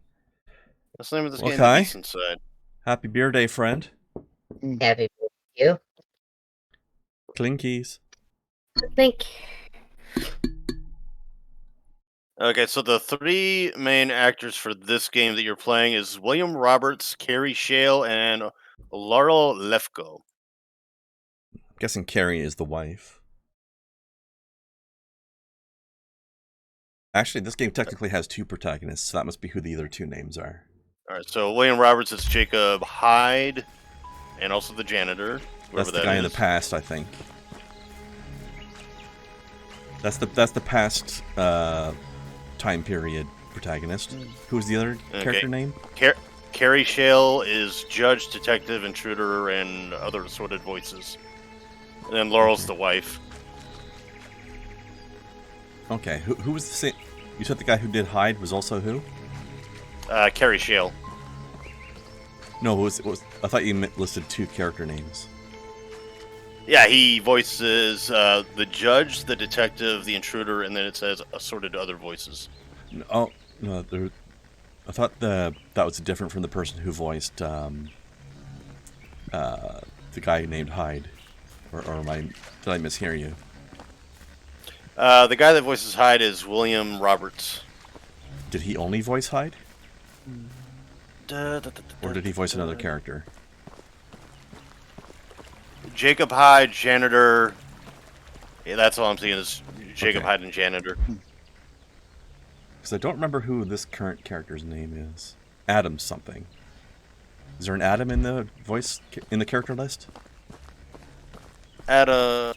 That's the name of this game. Okay. The inside. Happy beer day, friend. Happy you. Clinkies. Think. Okay, so the three main actors for this game that you're playing is William Roberts, Carrie Shale, and Laurel Lefko. I'm guessing Carrie is the wife. Actually, this game technically has two protagonists, so that must be who the other two names are. Alright, so William Roberts is Jacob Hyde, and also the janitor. That's the guy in the past, I think. That's the past time period protagonist. Who's the other character name? Carrie Shale is judge, detective, intruder, and other assorted voices. And then Laurel's the wife. Okay, who was the same? You said the guy who did Hyde was also who? Carrie Shale. No, it was. I thought you listed two character names. Yeah, he voices the judge, the detective, the intruder, and then it says assorted other voices. Oh no, I thought that was different from the person who voiced the guy named Hyde, or did I mishear you? The guy that voices Hyde is William Roberts. Did he only voice Hyde? Or did he voice another character? Jacob Hyde, janitor. Yeah, that's all I'm seeing is Jacob Hyde and janitor. Because I don't remember who this current character's name is. Adam something. Is there an Adam in the character list? That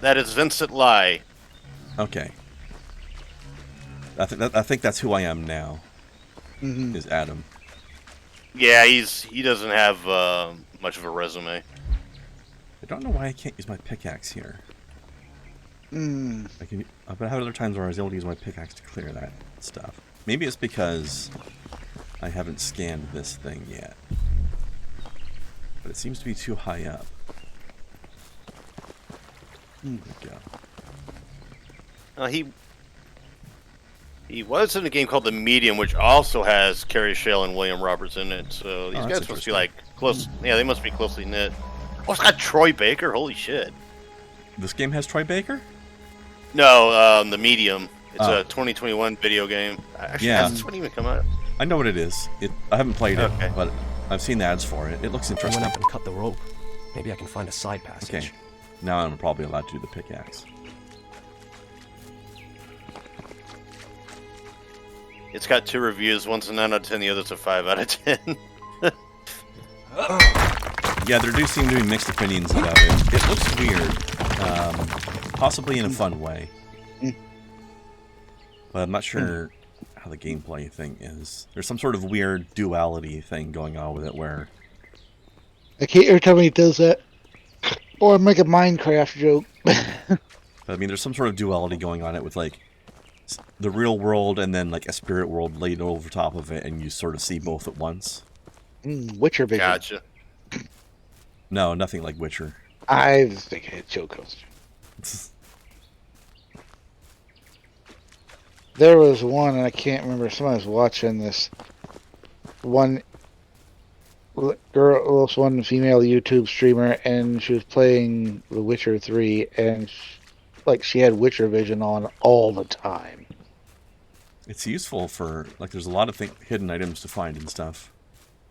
is Vincent Lai. Okay. I think that's who I am now. Mm-hmm. Is Adam. Yeah, he doesn't have much of a resume. I don't know why I can't use my pickaxe here. But I have other times where I was able to use my pickaxe to clear that stuff. Maybe it's because I haven't scanned this thing yet. But it seems to be too high up. There we go. He was in a game called The Medium, which also has Carrie Shale and William Roberts in it. So these guys must be like close. Yeah, they must be closely knit. Oh, it's got Troy Baker. Holy shit! This game has Troy Baker? No, The Medium. It's a 2021 video game. Actually, has this one even come out? I know what it is. I haven't played it, but I've seen the ads for it. It looks interesting. I went up and cut the rope. Maybe I can find a side passage. Okay. Now I'm probably allowed to do the pickaxe. It's got 2 reviews. One's a 9 out of 10, the other's a 5 out of 10. Yeah, there do seem to be mixed opinions about it. It looks weird. Possibly in a fun way. But I'm not sure how the gameplay thing is. There's some sort of weird duality thing going on with it where... Every time he does that, or make a Minecraft joke. I mean, there's some sort of duality going on it with, like, the real world and then, like, a spirit world laid over top of it, and you sort of see both at once. Witcher vision. Gotcha. No, nothing like Witcher. I was thinking it joke. There was one, and I can't remember. Someone was watching this. One girl, one female YouTube streamer, and she was playing The Witcher 3, and she had Witcher vision on all the time. It's useful for, like, there's a lot of hidden items to find and stuff.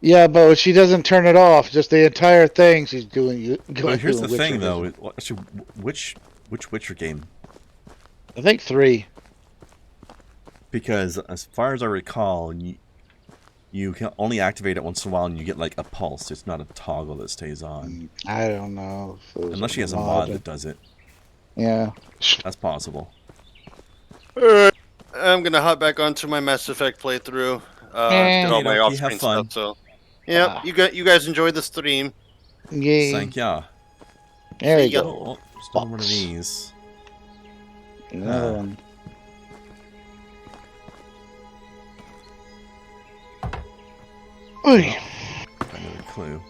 Yeah, but she doesn't turn it off. Just the entire thing she's doing. But here's the thing, though. Actually, which Witcher game? I think 3. Because as far as I recall, you can only activate it once in a while, and you get like a pulse. It's not a toggle that stays on. I don't know. Unless she has a mod that does it. Yeah. That's possible. Alright. I'm gonna hop back onto my Mass Effect playthrough. Did all my off-screen stuff, so... Yeah, you guys enjoyed the stream. Yay. Thank ya. There you go. Oh, just one of these. Another one. Oy. Another clue.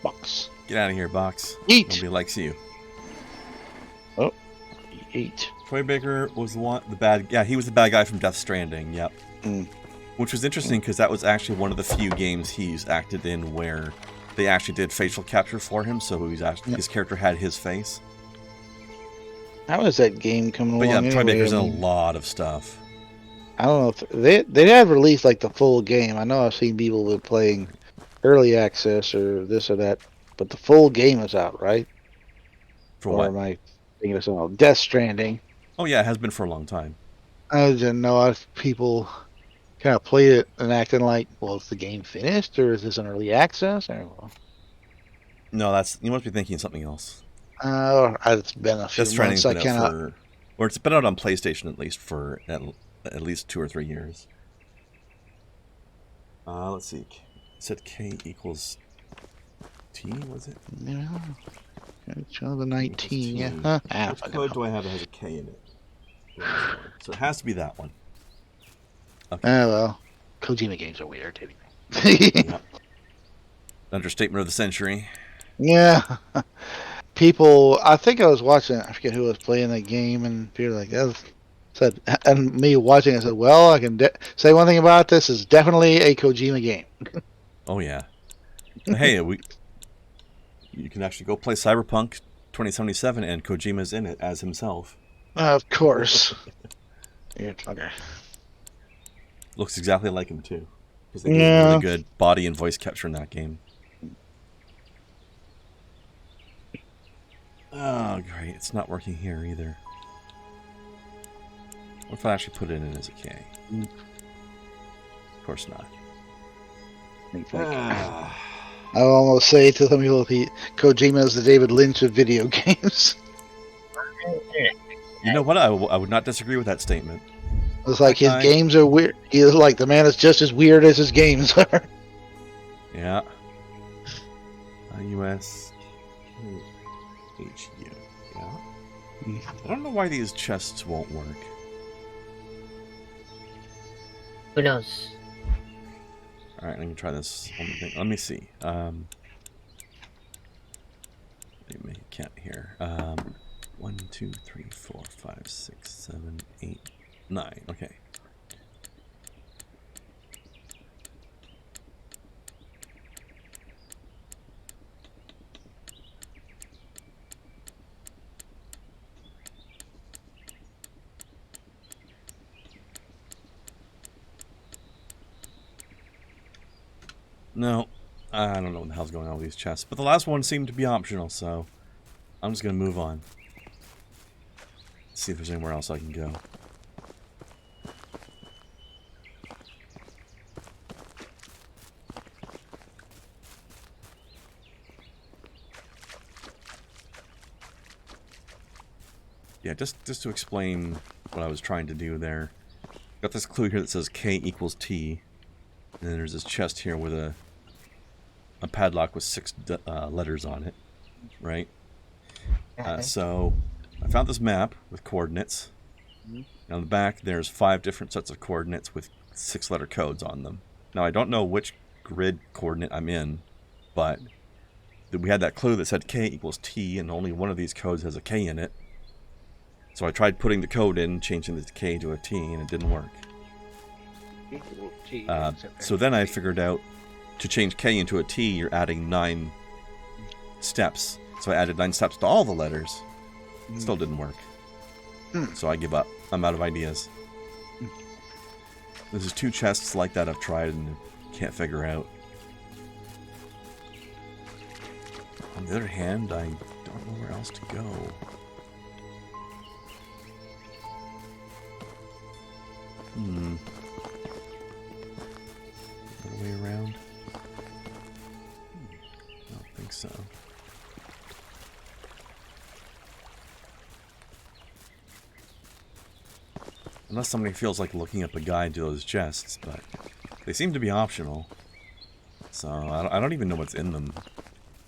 Box. Get out of here, Box. Eat. Nobody likes you. Oh, eat. Troy Baker was the bad. Yeah, he was the bad guy from Death Stranding. Yep. Which was interesting because that was actually one of the few games he's acted in where they actually did facial capture for him, so his character had his face. How is that game coming along? But yeah, Troy anyway? Baker's in a lot of stuff. I don't know if they have released like the full game. I know I've seen people with playing early access or this or that, but the full game is out, right? For or what? am I thinking of something else? Death Stranding. Oh yeah, it has been for a long time. I didn't know if people kind of played it and acting like, well, is the game finished or is this an early access? Or, No, you must be thinking of something else. it's been a few Death months. Stranding's been out or it's been out on PlayStation at least for at least 2 or 3 years. Let's see. It said K equals T, was it? Yeah. It's the 19, yeah. Which code do I have that has a K in it? So it has to be that one. Okay. Well, Kojima games are weird. Yep. Understatement of the century. Yeah. People, I think I was watching, I forget who was playing that game, and people like, said, and me watching, I said, well, I can say one thing about this, is definitely a Kojima game. Oh, yeah. Hey, you can actually go play Cyberpunk 2077, and Kojima's in it as himself. Of course. Okay. Looks exactly like him, too. Because they did really good body and voice capture in that game. Oh, great. It's not working here either. What if I actually put it in as a K? Of course not. I almost say to some people, Kojima is the David Lynch of video games. You know what? I would not disagree with that statement. It's like his games are weird. He's like the man is just as weird as his games are. Yeah. US HU. Yeah. I don't know why these chests won't work. Who knows? Alright, let me try this one thing. Let me see. Let me make a count here. 1, 2, 3, 4, 5, 6, 7, 8, 9. Okay. No, I don't know what the hell's going on with these chests. But the last one seemed to be optional, so I'm just going to move on. See if there's anywhere else I can go. Yeah, just to explain what I was trying to do there. Got this clue here that says K equals T. And then there's this chest here with a padlock with 6 letters on it, right? So I found this map with coordinates. And on the back, there's 5 different sets of coordinates with 6-letter codes on them. Now, I don't know which grid coordinate I'm in, but we had that clue that said K equals T, and only one of these codes has a K in it. So I tried putting the code in, changing the K to a T, and it didn't work. So then I figured out to change K into a T, you're adding 9 steps. So I added 9 steps to all the letters. Still didn't work. So I give up. I'm out of ideas. There's 2 chests like that I've tried and can't figure out. On the other hand, I don't know where else to go. Another way around? I don't think so. Unless somebody feels like looking up a guide to those chests, but they seem to be optional. So I don't even know what's in them.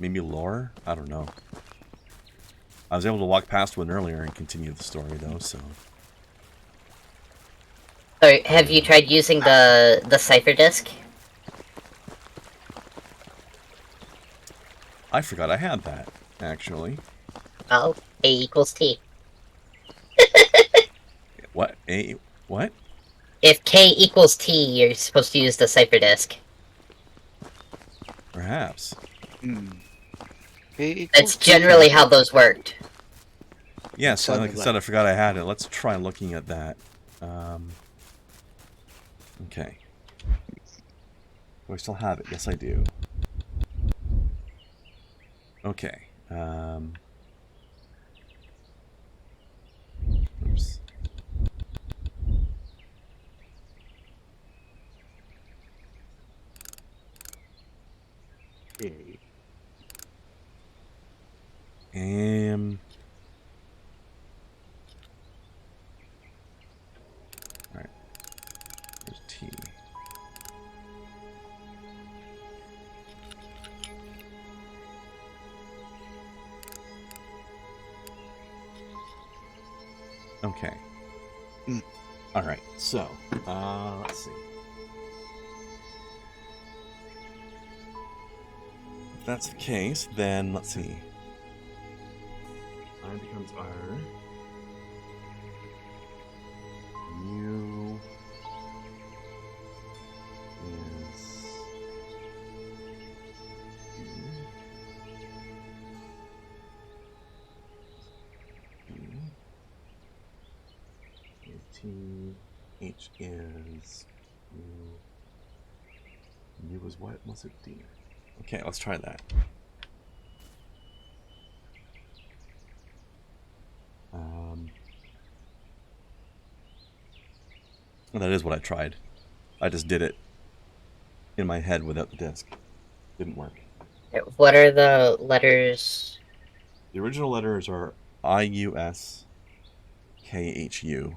Maybe lore? I don't know. I was able to walk past one earlier and continue the story though, so... Sorry, have you tried using the cipher disk? I forgot I had that, actually. Oh, A equals T. A what? If K equals T, you're supposed to use the cipher disk. Perhaps. That's generally how those worked. Yeah, so like I said, I forgot I had it. Let's try looking at that. Okay. Do I still have it? Yes, I do. Okay. Oops. Okay. Alright. There's T. Okay. Alright, so, let's see. If that's the case, then let's see. I becomes R. U is T. H is U is what? Was it D? Okay, let's try that. That is what I tried. I just did it in my head without the disk. Didn't work. What are the letters? The original letters are I-U-S, K-H-U.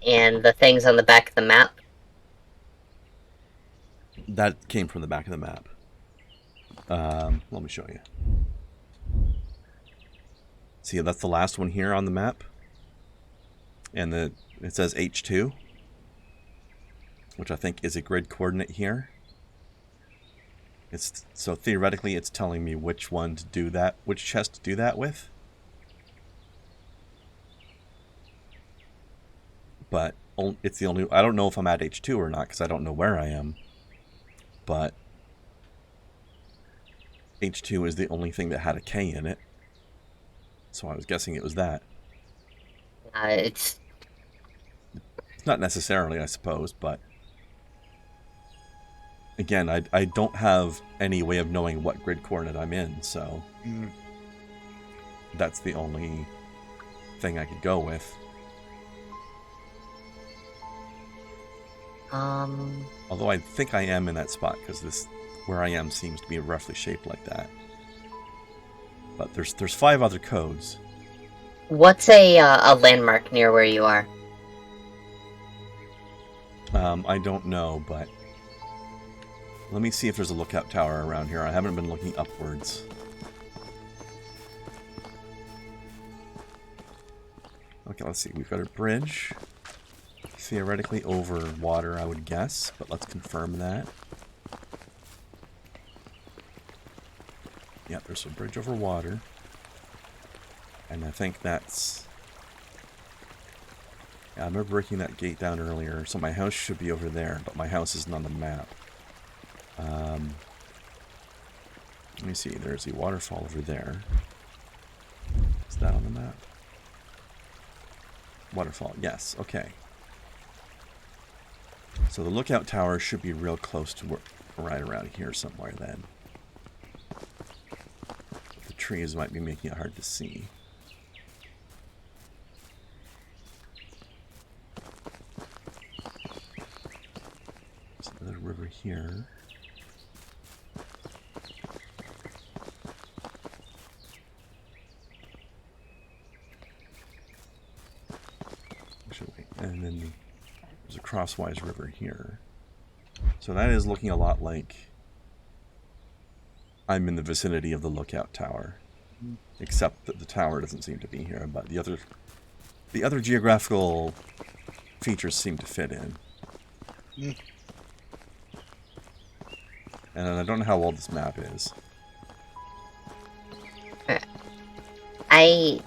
And the things on the back of the map? That came from the back of the map. Let me show you. See, that's the last one here on the map. And it says H2, which I think is a grid coordinate here. So theoretically it's telling me which one to do that, which chest to do that with. But it's the only, I don't know if I'm at H2 or not because I don't know where I am. But H2 is the only thing that had a K in it. So I was guessing it was that. It's not necessarily, I suppose, but again, I don't have any way of knowing what grid coordinate I'm in, so that's the only thing I could go with. Although I think I am in that spot because this where I am seems to be roughly shaped like that. But there's 5 other codes. What's a landmark near where you are? I don't know, but let me see if there's a lookout tower around here. I haven't been looking upwards. Okay, let's see. We've got a bridge. Theoretically over water, I would guess, but let's confirm that. Yep, there's a bridge over water. And I think that's... Yeah, I remember breaking that gate down earlier, so my house should be over there, but my house isn't on the map. Let me see, there's a waterfall over there. Is that on the map? Waterfall, yes, okay. So the lookout tower should be real close to right around here somewhere then. The trees might be making it hard to see. So there's a river here. Actually, and then there's a crosswise river here. So that is looking a lot like I'm in the vicinity of the lookout tower. Except that the tower doesn't seem to be here, but the other geographical features seem to fit in. And I don't know how old this map is. I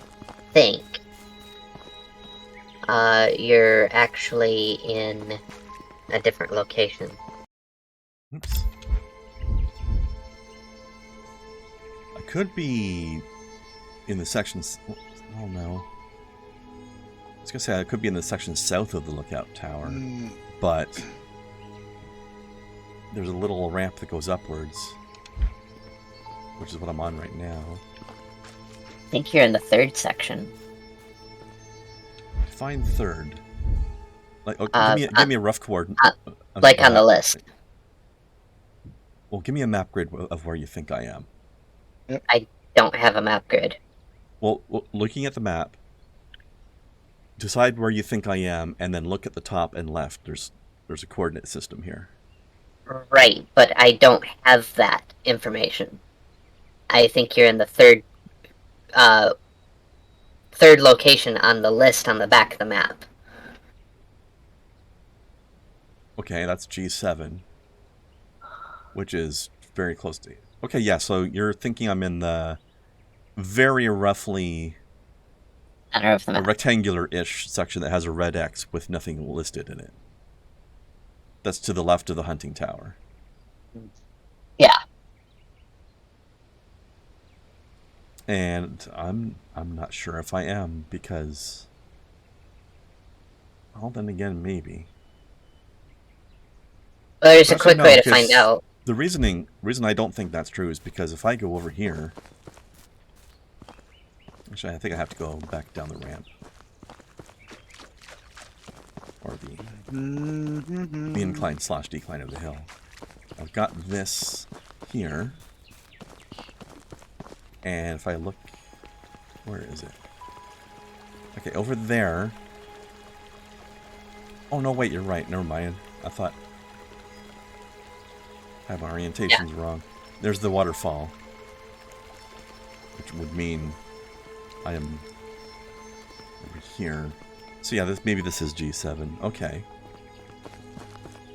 think You're actually in a different location. Oops. I could be in the sections. Oh no. I was gonna say I could be in the section south of the lookout tower, but there's a little ramp that goes upwards, which is what I'm on right now. I think you're in the third section. Define third. Like, okay, give me a rough coordinate. Like on the list. Well, give me a map grid of where you think I am. Yep. I don't have a map grid. Well, looking at the map, decide where you think I am, and then look at the top and left. There's a coordinate system here. Right, but I don't have that information. I think you're in the third location on the list on the back of the map. Okay, that's G7, which is very close to... Okay, yeah, so you're thinking I'm in the very roughly Center of the map. A rectangular-ish section that has a red X with nothing listed in it. That's to the left of the hunting tower. Yeah. And I'm not sure if I am, because... Well, then again, maybe. Well, there's a quick way to find out. The reason I don't think that's true is because if I go over here... Actually, I think I have to go back down the ramp. Or the incline/decline of the hill. I've got this here. And if I look... Where is it? Okay, over there. Oh, no, wait, you're right. Never mind. I thought... I have my orientations wrong. There's the waterfall. Which would mean I am over here. So yeah, maybe this is G7. Okay.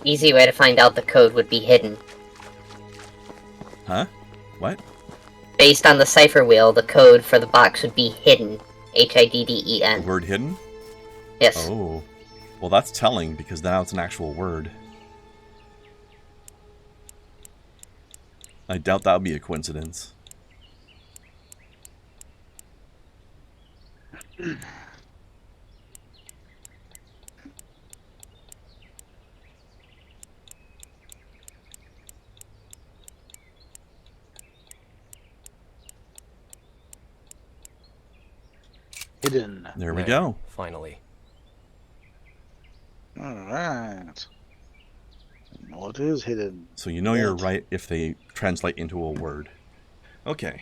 Easy way to find out the code would be hidden. Huh? What? Based on the cipher wheel, the code for the box would be hidden. H-I-D-D-E-N. The word hidden? Yes. Oh. Well, that's telling, because now it's an actual word. I doubt that would be a coincidence. Hidden. There we go. Finally. Alright. What is hidden? So you know you're right if they translate into a word. Okay.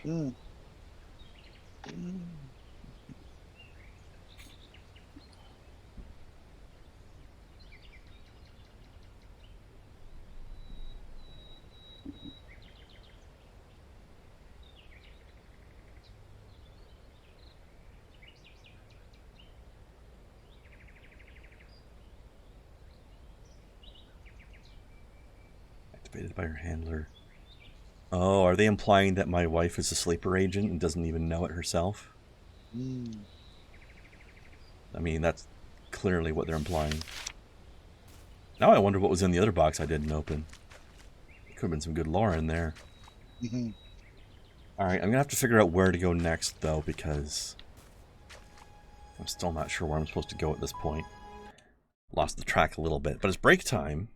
Activated by her handler. Oh, are they implying that my wife is a sleeper agent and doesn't even know it herself? I mean, that's clearly what they're implying. Now I wonder what was in the other box I didn't open. Could have been some good lore in there. Alright, I'm going to have to figure out where to go next, though, because I'm still not sure where I'm supposed to go at this point. Lost the track a little bit, but it's break time.